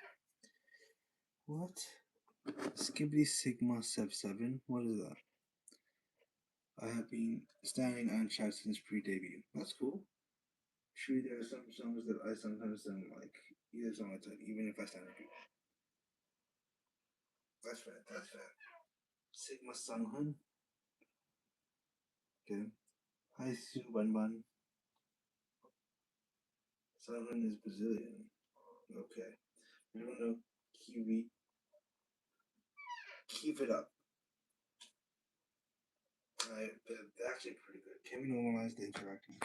S1: What? Skibbity Sigma Sev 7? What is that? I have been standing on chat since pre-debut. That's cool. True, there are some songs that I sometimes don't like. Either song I take, even if I stand with you. That's fair. That's fair. Sigma Sunghun. Okay. Hi Su Ban Ban. Sunghun is Brazilian. Okay. I don't know. Kiwi. Keep it up. They're actually pretty good. Can we normalize the interacting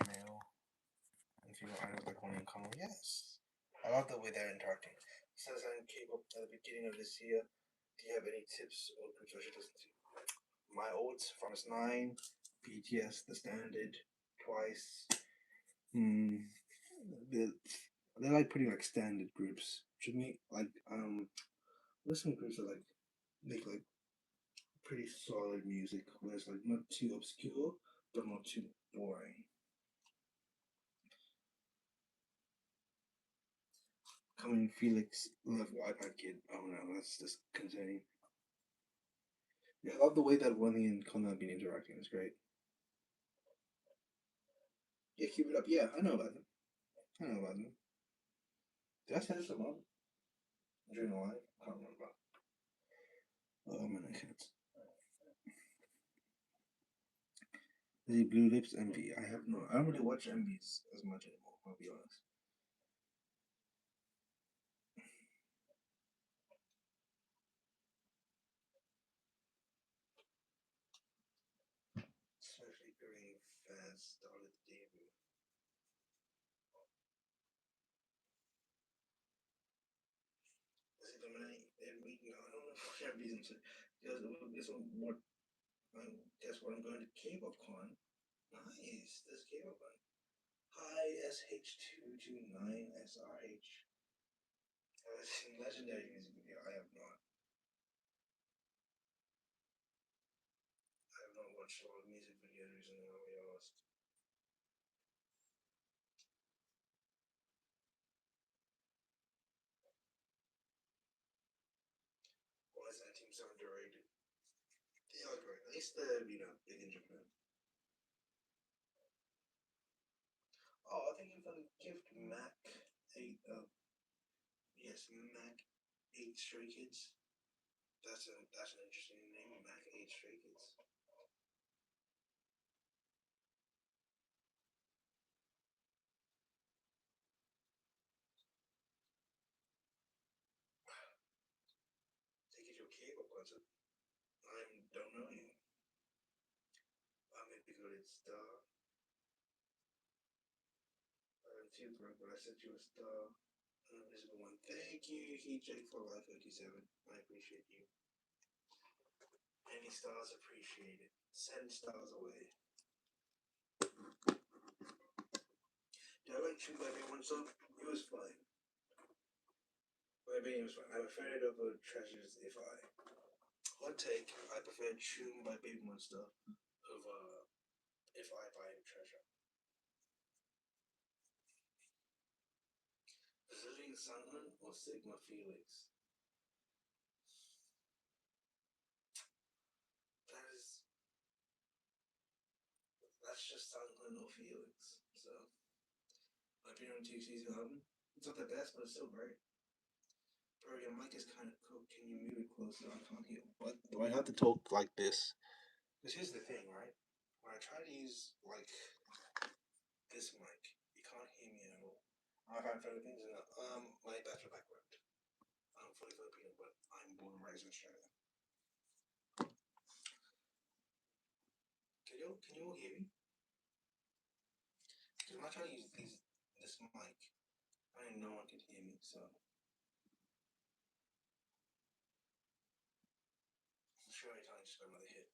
S1: male and female idols like one in common? Yes. I love the way they're interacting. Says in K-pop at the beginning of this year. Do you have any tips or groups I should listen to? My Oats, Frost 9, BTS, The Standard, Twice. Hmm. They're, they're like pretty like standard groups. To me, like listen groups are like make like pretty solid music, where it's like not too obscure, but not too boring. Coming Felix, love iPad Kid. Oh no, that's just concerning. Yeah, I love the way that Wendy and Connor have been interacting. It's great. Yeah, keep it up. Yeah, I know about them. I know about them. Did I send them up during the live? I can't remember. Oh man, I can't. The Blue Lips MV. I have no. I don't really watch MVs as much anymore. I'll be honest. Especially during fast started debut. Is it the many? No, I don't know for that reason. Guess what? More. Guess what? I'm going to K-pop con. Nice. This K-pop con. Hi SH229SRH. I've seen legendary music video. I have not. I have not watched a lot of music videos recently. I'll be honest. Why is that team so underrated? They are great. At least they're big in Japan. Oh, I think you're gonna gift Mac eight. Yes, Mac eight Stray Kids. That's an interesting name, Mac eight Stray Kids. Take it to a cable concert. I don't know you. I may be good at star. I'm too broke, but I sent you a star. An invisible one. Thank you, Heat Jake for Life 57. I appreciate you. Any stars appreciated. Send stars away. Did I like Chew by One song? It was fine. My opinion was fine. I preferred it over Treasures If I. Hot take, I prefer Tune by Baby Monster over If I by Treasure. Brazilian Sunhun or Sigma Felix? That is that's just Sunhun or Felix. So my opinion on TXT's album. It's not the best, but it's still great. Bro, your mic is kind of cooked. Can you move it closer? I can't hear. What? Do I have to talk like this? Because here's the thing, right? When I try to use like this mic, you can't hear me at all. I've had Philippines and my bachelor background. I'm fully Filipino, but I'm born and raised in Australia. Can you all hear me? Because when I try to use this mic, I know no one can hear me, so I'm sure every time I just got another hit.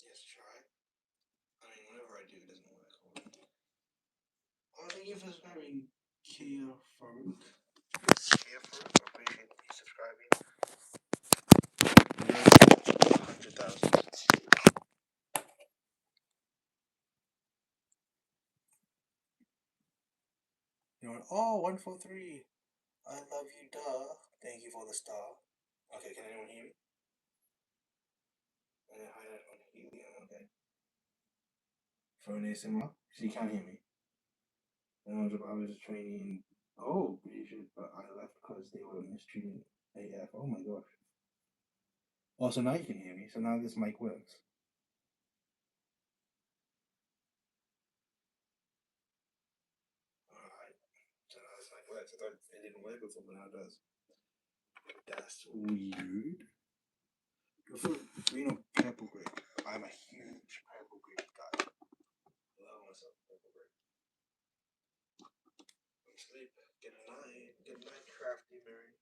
S1: Yes, try. I mean, whenever I do, it doesn't work. Oh, thank you for subscribing, Kia Farouk. Kia Farouk, I appreciate you subscribing. 100,000. You know what? Oh, 143. I love you, duh. Thank you for the star. Okay, can anyone hear me? I'm gonna hide it on helium, okay? Phone ASMR? So you can't hear me. I was training. Oh, pretty sure, but I left because they were mistreating AF. Oh my gosh. Oh, so now you can hear me. So now this mic works. Alright. So now this mic works. I thought it didn't work before, but now it does. That's weird. You're for green or purple grape? I'm a huge purple grape myself a purple break. Sleep. Good night. Good night, crafty Mary.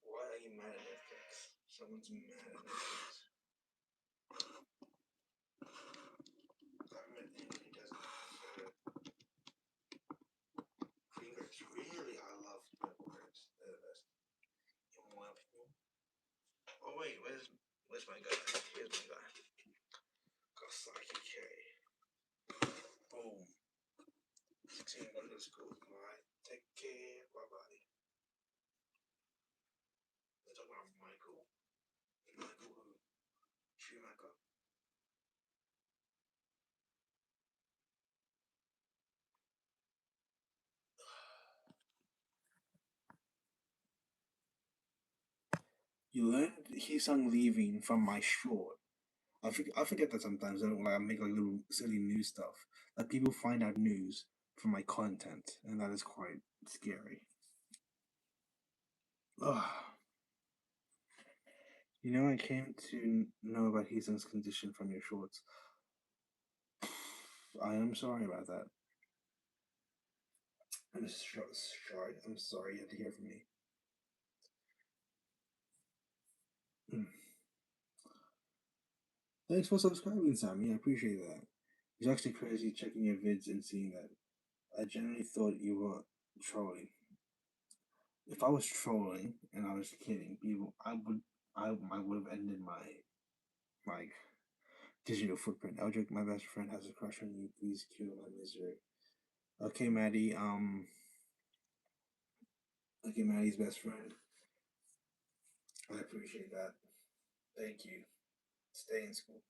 S1: Why are you mad at Netflix? Someone's mad at Netflix. I've met anyone who doesn't prefer green grapes. Really, I love purple grapes. They're the best. In my opinion. Oh wait, where's my guy? Here's my guy. Kosaki K. Boom. 16 underscore. Alright. Take care. Bye bye. Let's talk about Michael. Michael who? Schumacher. You learned he sung leaving from my short. I forget that sometimes. I don't like I make like little silly news stuff. Like people find out news from my content, and that is quite scary. Ugh. You know, I came to know about Heesung's condition from your shorts. I am sorry about that. I'm sorry. I'm sorry you had to hear from me. Mm. Thanks for subscribing, Sammy. I appreciate that. It's actually crazy checking your vids and seeing that. I generally thought you were trolling. If I was trolling and I was kidding, people, I would have ended my digital footprint. Eldrick, my best friend, has a crush on you. Please cure my misery. Okay, Maddie. Okay, Maddie's best friend. I appreciate that. Thank you. Stay in school.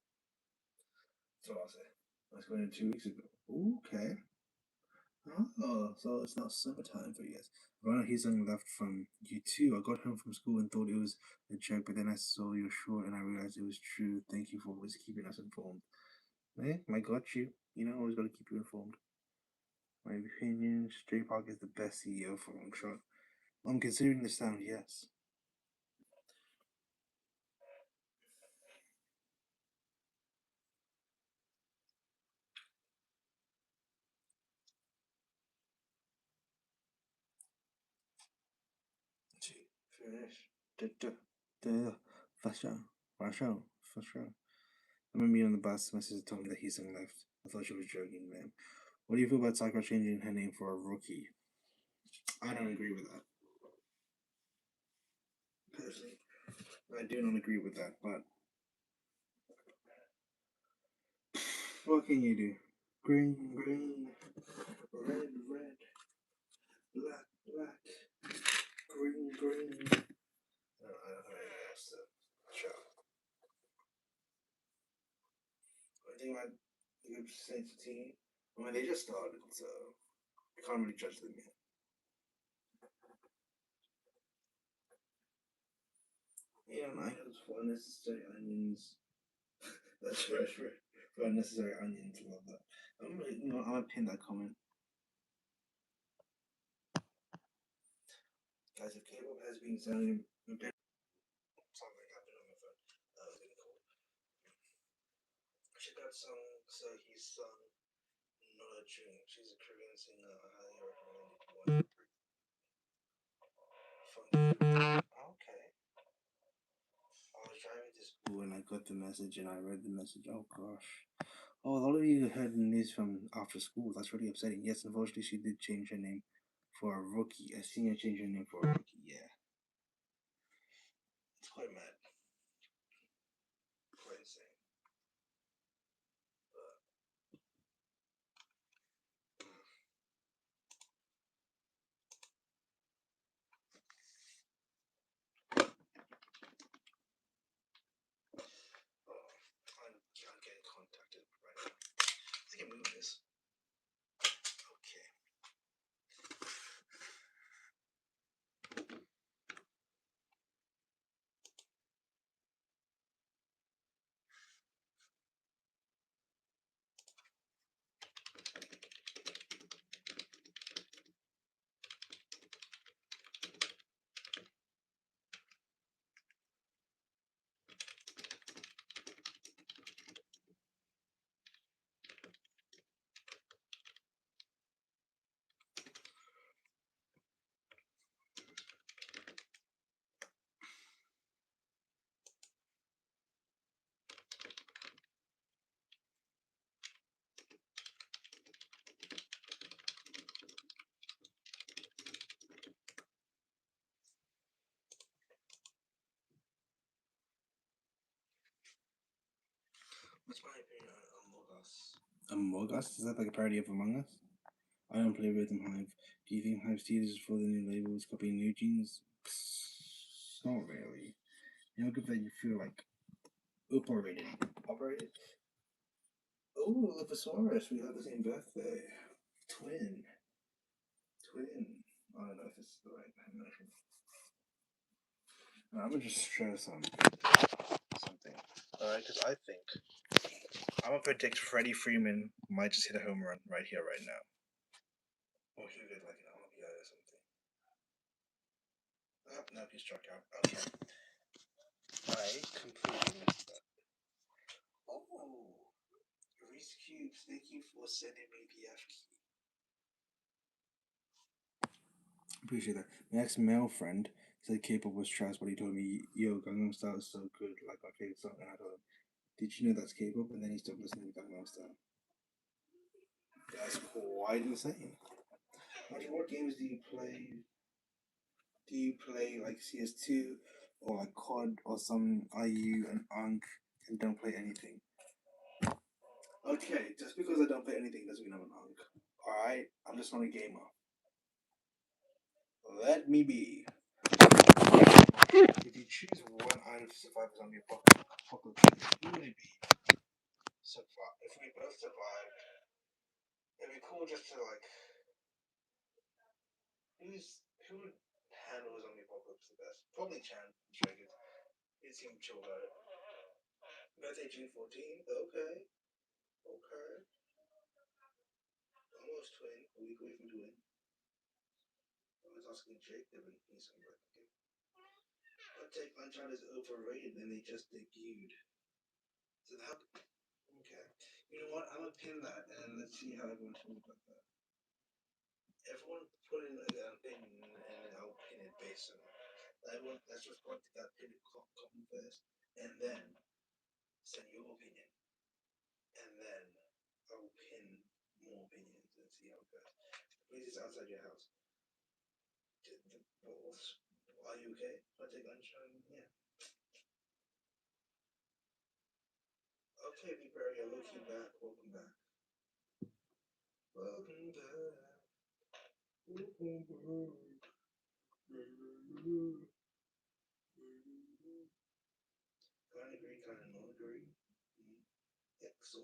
S1: That's what I'll say. I was going in 2 weeks ago. Okay. Oh, so it's not summertime for you guys. Ronald Heasung left from you too. I got home from school and thought it was a joke, but then I saw your short and I realized it was true. Thank you for always keeping us informed. Eh, I got you. You know, I always got to keep you informed. My opinion, Stray Park is the best CEO for long shot. I'm considering the sound, yes. Finish. For sure. For sure. For sure. I remember being on the bus, my sister told me that Heasung left. I thought she was joking, man. What do you feel about Sakura changing her name for a rookie? I don't agree with that. Personally, I do not agree with that, but what can you do? Green, green, red, red, black, black, green, green. I don't have anything else to show. I think about the Saints team. I mean, they just started, so I can't really judge them yet. Yeah, I have for unnecessary onions. That's right, right. For unnecessary onions, love that. I'm gonna pin that comment. Guys, if K-pop has been sounding something happened on my phone. That was really cool. Check out song so he's sung Not a Dream. She's a Korean singer. I highly recommend it. Okay. I was driving to school and I got the message and I read the message. Oh gosh. Oh, a lot of you heard the news from after school. That's really upsetting. Yes, unfortunately, she did change her name for a rookie. A senior changed her name for a rookie. Yeah. It's quite mad. Quite insane. But, I'm getting contacted right now. I can move this. Okay. What's my opinion on Among Us? Among Us? Is that like a parody of Among Us? I don't play Rhythm Hive. Do you think Hive steals for the new labels, copying new genes? Not really. You know, good that you feel like operated. Operated? Oh, Liphosaurus, we have the same birthday. Twin. Twin. I don't know if this is the right name. I'm gonna just show something. Alright, because I think I'm gonna predict Freddie Freeman might just hit a home run right here, right now. Or he'll get like an RBI or something. Oh, no, he struck out. Okay. I completely missed that. Oh, Reese Cubes, thank you for sending me the F key. Appreciate that. My ex male friend said K-pop was trash, but he told me, "Yo, Gangnam Style is so good, like my favorite song." And I told him, "Did you know that's K-pop?" And then he stopped listening to Gangnam Style. That's quite insane. What games do you play? Do you play like CS2 or like COD or some IU and Ankh and don't play anything? Okay, just because I don't play anything doesn't mean I'm an Ankh. Alright, I'm just not a gamer. Let me be. If you choose one item to survive as zombie apocalypse, who would it be? Survive. If we both survive, it'd be cool just to like. Who would handle a zombie apocalypse the best? Probably Chan. It seemed chill about it. Birthday June 14th. Okay. Okay. Almost twin. A week away from twin. I was asking Jake if he's some birthday. But Take Unchild is overrated and they just debuted. So how? Okay. You know what? I'm gonna pin that and let's see how everyone feels about that. Everyone put in an opinion and I'll pin it based on everyone. Let's just put that pin comment first and then send your opinion and then I'll pin more opinions and see how it goes. Please, it's outside your house. Are you okay? I take lunchtime. Yeah. Okay, Big Barry, I look you back. Welcome back. Welcome back. Welcome back. Kind of agree, kind of not agree. XO.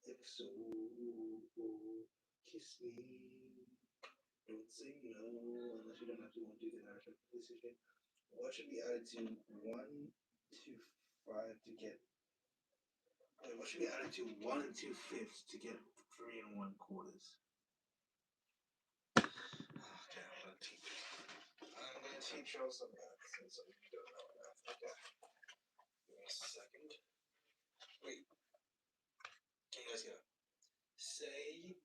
S1: XO. Kiss me. Don't say no unless you don't have to want to do the national decision. What should be added to 1 to 5 to get. Wait, what should be added to 1 and 2/5 to get 3 and 1/4? Okay, I'm gonna teach y'all some math since some of you don't know math. Okay. Give me a second. Wait, can you guys hear? Say,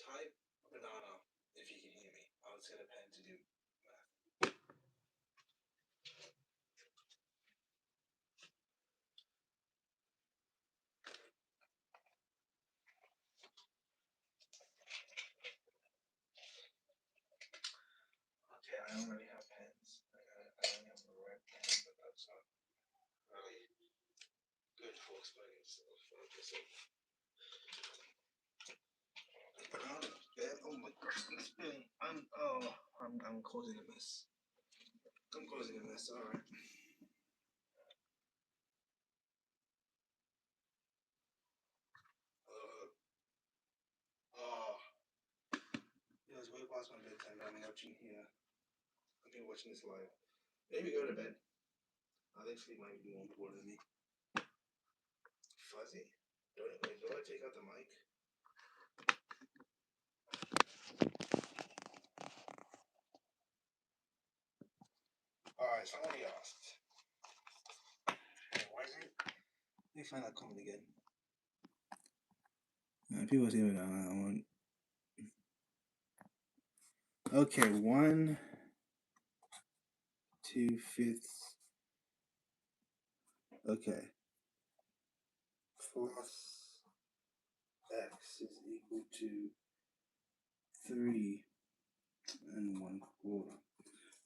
S1: type banana if you can hear me. I'll just get a pen to do math. Okay, I don't really have pens. I only have a red pen, but that's not really good for explaining stuff. Banana. Oh my gosh, this pen. I'm causing a mess. I'm causing a mess. All right. Oh, it was way past my bedtime. I'm watching here. I've been watching this live. Maybe go to bed. I think sleep might be more important than me. Fuzzy? Do I take out the mic? Alright, somebody asked. Hey, why is it? Let me find that comment again. People say it. I want. Okay, 1 2/5. Okay. Plus x is equal to 3 and 1/4.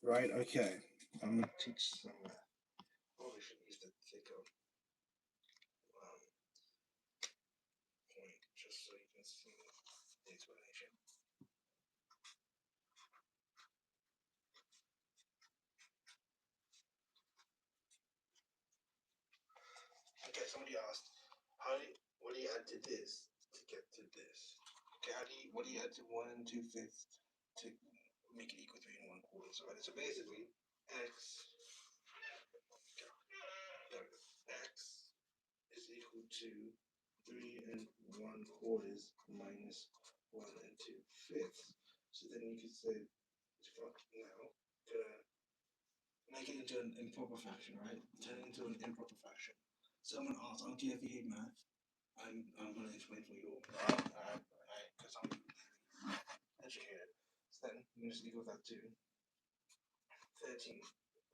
S1: Right, okay. I'm gonna teach some math. probably should use the thicker point just so you can see the explanation. Okay, somebody asked, what do you add to this to get to this? Okay, what do you add to 1 2/5 to make it equal 3 1/4? So basically, x is equal to 3 1/4 minus 1 2/5. So then you could say, now, gonna make it into an improper fraction, right? Turn it into an improper fraction. Someone asked, "Oh, do you ever hate math?" I'm gonna explain for you all. Because I'm educated. So then you just equal that to 13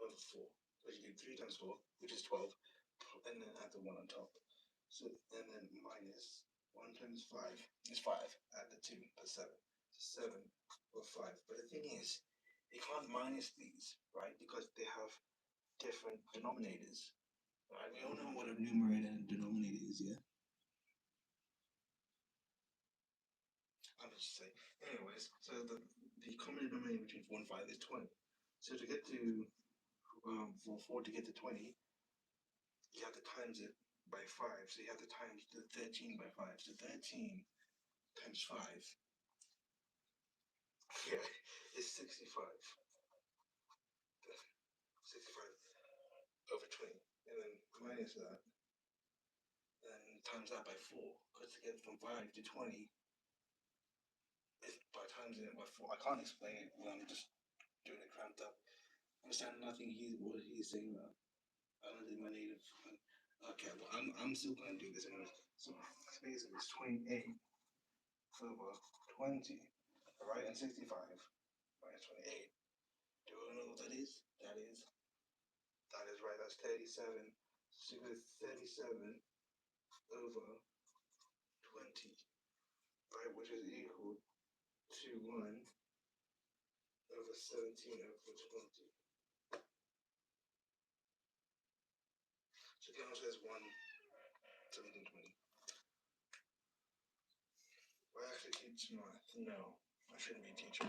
S1: over 4. Because you do 3 times 4, which is 12, and then add the 1 on top. So, and then minus 1 times 5 is 5. Add the 2, that's 7. So 7 over 5. But the thing is, you can't minus these, right? Because they have different denominators. Right? We all know what a numerator and denominator is, yeah? I'm just saying. Anyways, so the common denominator between 4 and 5 is 20. So to get to, for 4 to get to 20, you have to times it by 5. So you have to times the 13 by 5. So 13 times 5, yeah, is 65. 65 over 20. And then minus that, and times that by 4. Because to get from 5 to 20, by times it by 4. I can't explain it when I'm just doing it cramped up. I understand nothing what he's saying about. I don't think my native. Okay, well, I'm still going to do this anyway. So basically, it's 28 over 20, right? And 65 minus 28. Do you know what that is? That is right. That's 37. So you go 37 over 20, right? Which is equal to 1 over 17 over 20. So the answer is 1 17 20. Do I actually teach math? No, I shouldn't be teaching.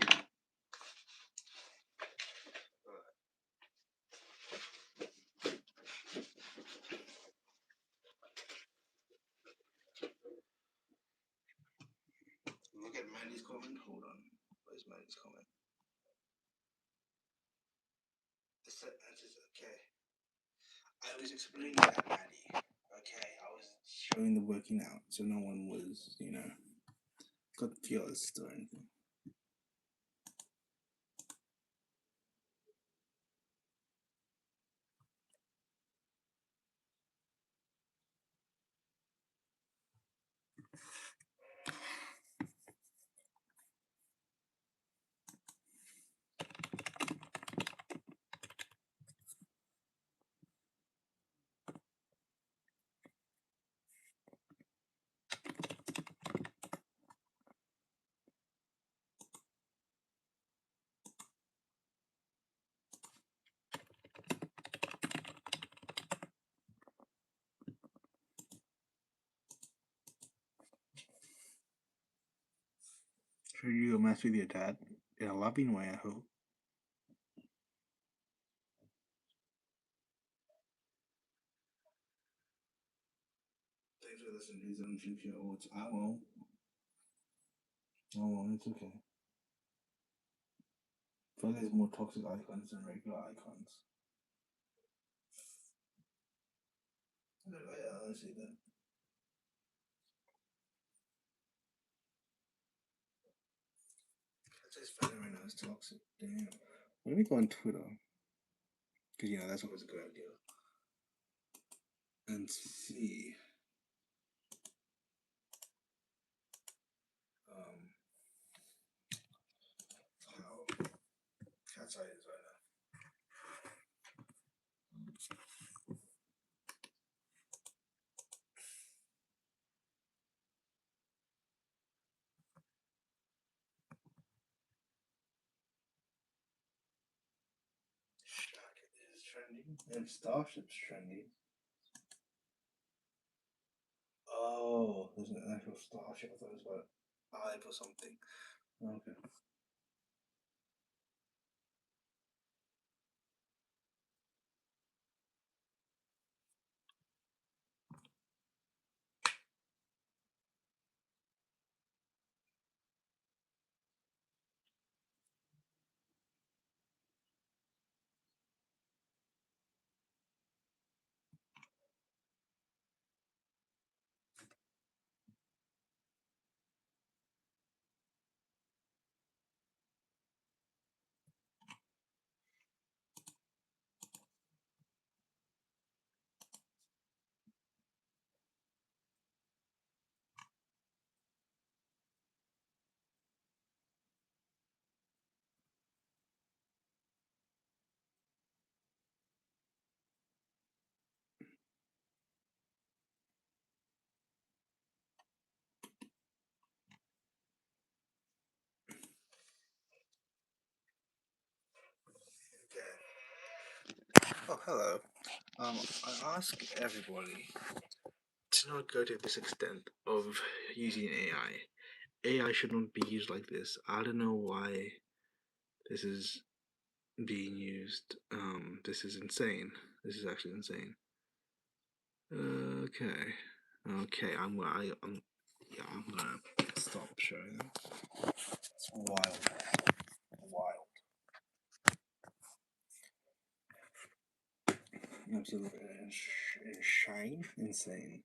S1: Look at Mandy's comment. Hold on. Where's Mandy's comment? The set answers okay. I was explaining that, Mandy. Okay, I was showing the working out, so no one was, confused or anything. Sure, you go mess with your dad in a loving way, I hope. Thanks for listening to these unfuture words. I won't. It's okay. I feel like there's more toxic icons than regular icons. I honestly that. That's just funny right now. It's toxic. Damn. Let me go on Twitter. Because, that's always a good idea. And see how Cat's Eye is right now. Shaq is trending and Starship's trending. Oh, there's an actual Starship. I thought it was about Hype or something. Okay. Okay. Oh, hello. I ask everybody to not go to this extent of using AI. AI should not be used like this. I don't know why this is being used. This is insane. This is actually insane. Okay. Okay, yeah, I'm gonna stop showing them. It's wild. Wild. Absolutely insane. Insane.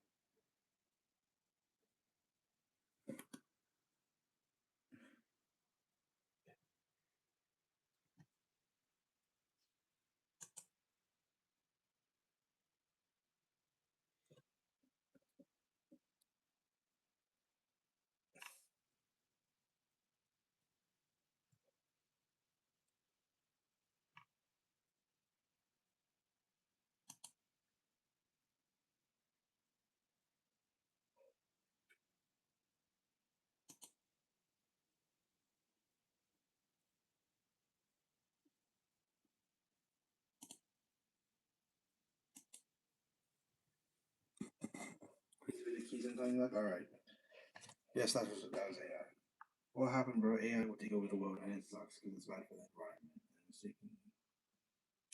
S1: Please be the keys and coming back. All right. Yes, that was AI. What happened, bro? AI will take over the world, and it sucks because it's bad for the environment and it's taking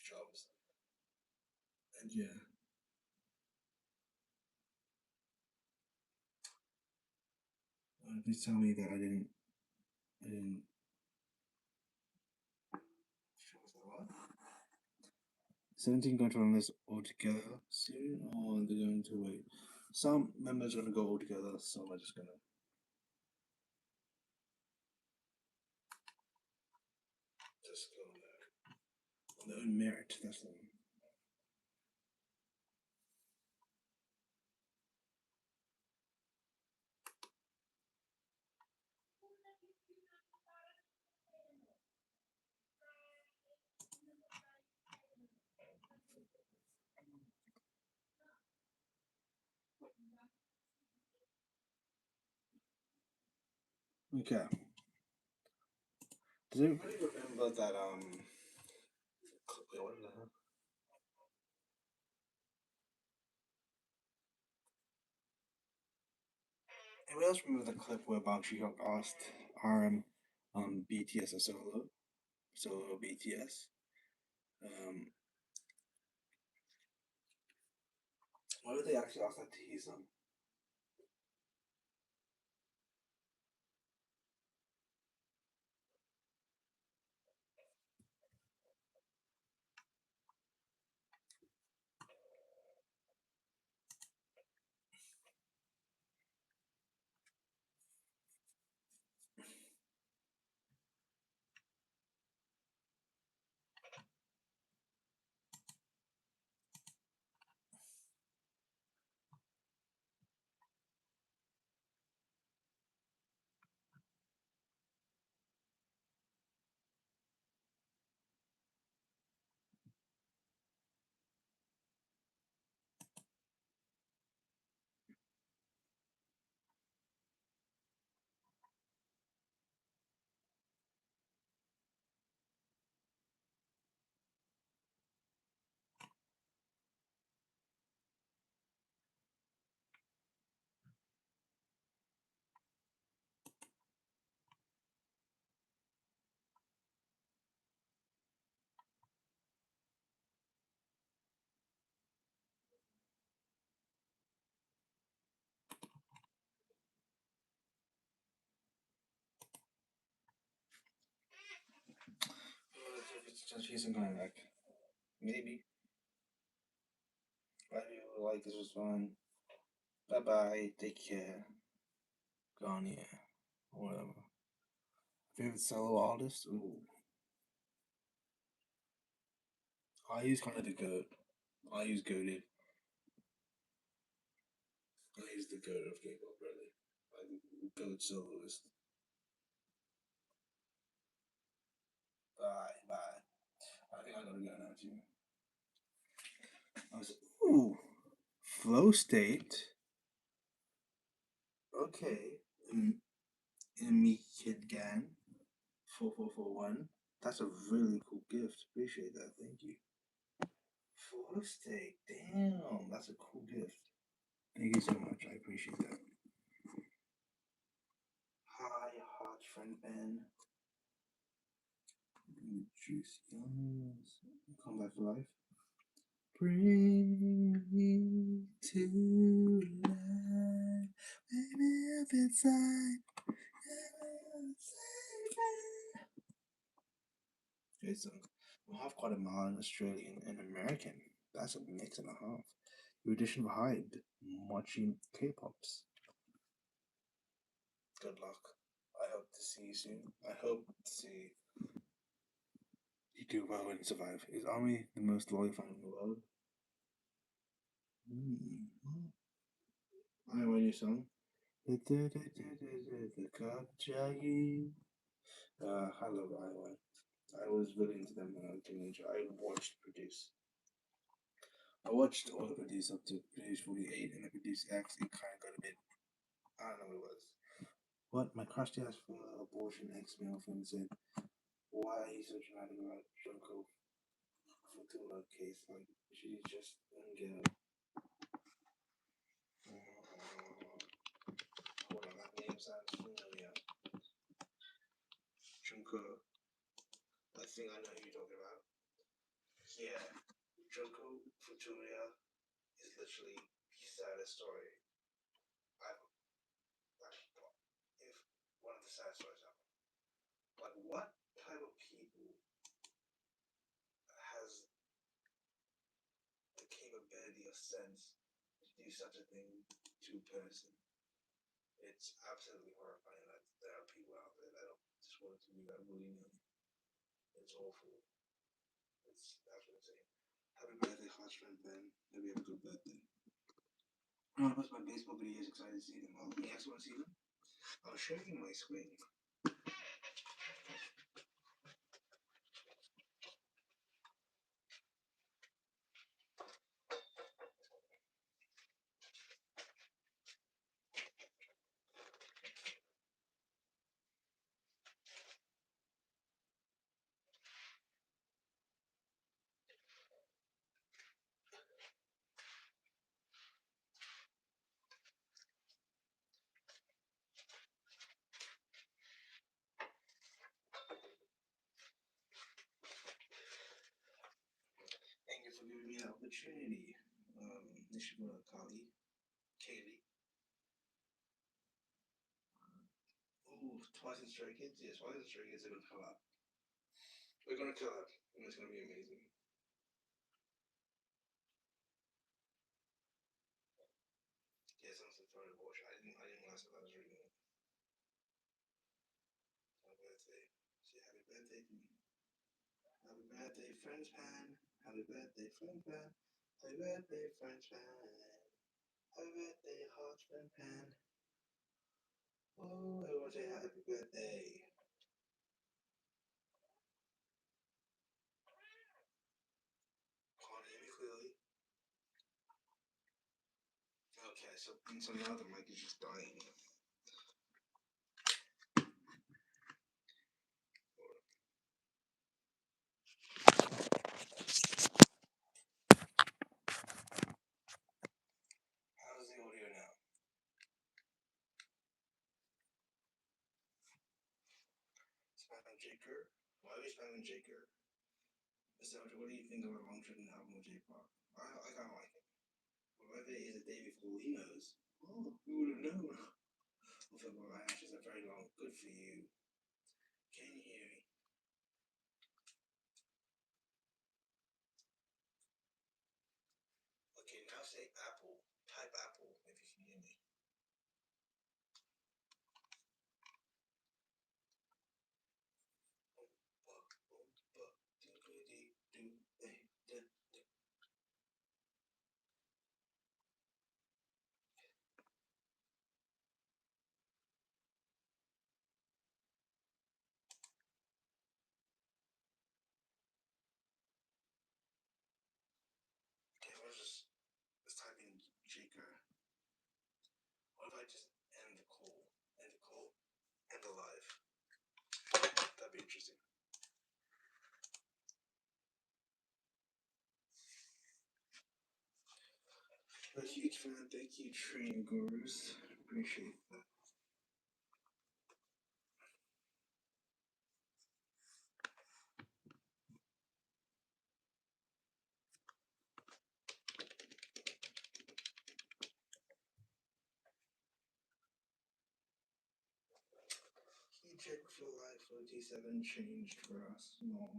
S1: jobs. And yeah, please tell me that I didn't. What? 17 control list altogether soon, or they're going to wait. Some members are going to go all together. Some are just going to just go there on their own merit. That's the one. Okay. Does everybody remember that wait, what did I have? Anybody else remember the clip where Bang Shi-hyuk asked RM BTS a solo BTS? Um, why did they actually ask that to Heesum? just he's coming back. Maybe. I feel like this was fun. Bye bye. Take care. Gone, yeah. Whatever. Favorite solo artist? Ooh. I use kind of the goat. I use goated. I use the goat of K-pop, really. Like, goat soloist. Bye, bye. I think I gotta go now, too. I was, ooh. Flow state. Okay. Me Kid Gang. 4441. That's a really cool gift. Appreciate that. Thank you. Flow state. Damn. That's a cool gift. Thank you so much. I appreciate that. Hi, hot friend Ben. Juice. Yes. Come back to life. Bring me to life. Baby, if inside. Great song. We have Guatemalan, Australian, and American. That's a mix and a half. Your addition of Hyde, watching K-pops. Good luck. I hope to see you soon. I hope to see you do well and survive. Is Army the most loyal fan in the world? I know a new song. I love Iowa. I was really into them when I was a teenager. I watched Produce. I watched all the Produce up to Produce 48 and the Produce X. It kind of got a bit, I don't know what it was. What my crush asked for abortion ex-male friend said, why are you so dramatic about Junko Futula case? Like, she just didn't get it. Hold on, that name sounds familiar. Junko, I think I know who you're talking about. Yeah, Junko Futuria is literally the saddest story I've if one of the saddest stories ever. Like, what type of people has the capability of sense to do such a thing to a person? It's absolutely horrifying that there are people out there that just want to do that willy nilly. It's awful. It's absolutely insane. Happy birthday, hot friend Ben. Hope you have a good birthday. I'm gonna post my baseball videos. Excited to see them. Oh, you guys want to see them? I'll show you my swing. Thank you for giving me the opportunity. Nishimura Kali, Kaylee. Ooh, Twice and Stray Kids. Yes, Twice and Stray Kids are gonna collab. We're gonna collab, and it's gonna be amazing. Yeah, something for to watch. I didn't realize that I was reading it. My birthday. Say happy birthday to me. Happy birthday, French Pan. Happy birthday, French Pan. Happy birthday, French Pan. Happy birthday, hot French Pan. Oh, I want to say happy birthday. Can't hear me clearly. Okay, so now the mic is just dying. How's the audio now? Spamming Jaker? Why are we spamming Jaker? Mr. Hunter, what do you think of a long trending album with J-pop? I kind of like it. My birthday is the day before he knows. Oh, who would have known? Also, my ashes are very long. Good for you. Can you hear me? Thank you, training gurus. Appreciate that. Key check for life 47 changed for us. No.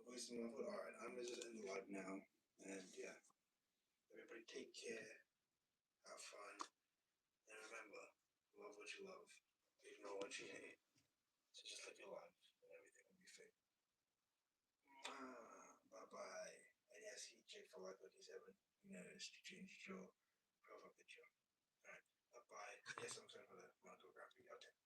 S1: Wasting my foot. Alright, I'm gonna just end the live now. And yeah, everybody take care, have fun, and remember, love what you love, ignore what you hate. So just live your life, and everything will be fake. Bye bye. And yes, he checked for like 47. You noticed you changed your profile picture. Alright, bye bye. Yes, I'm sorry for the monography. Okay.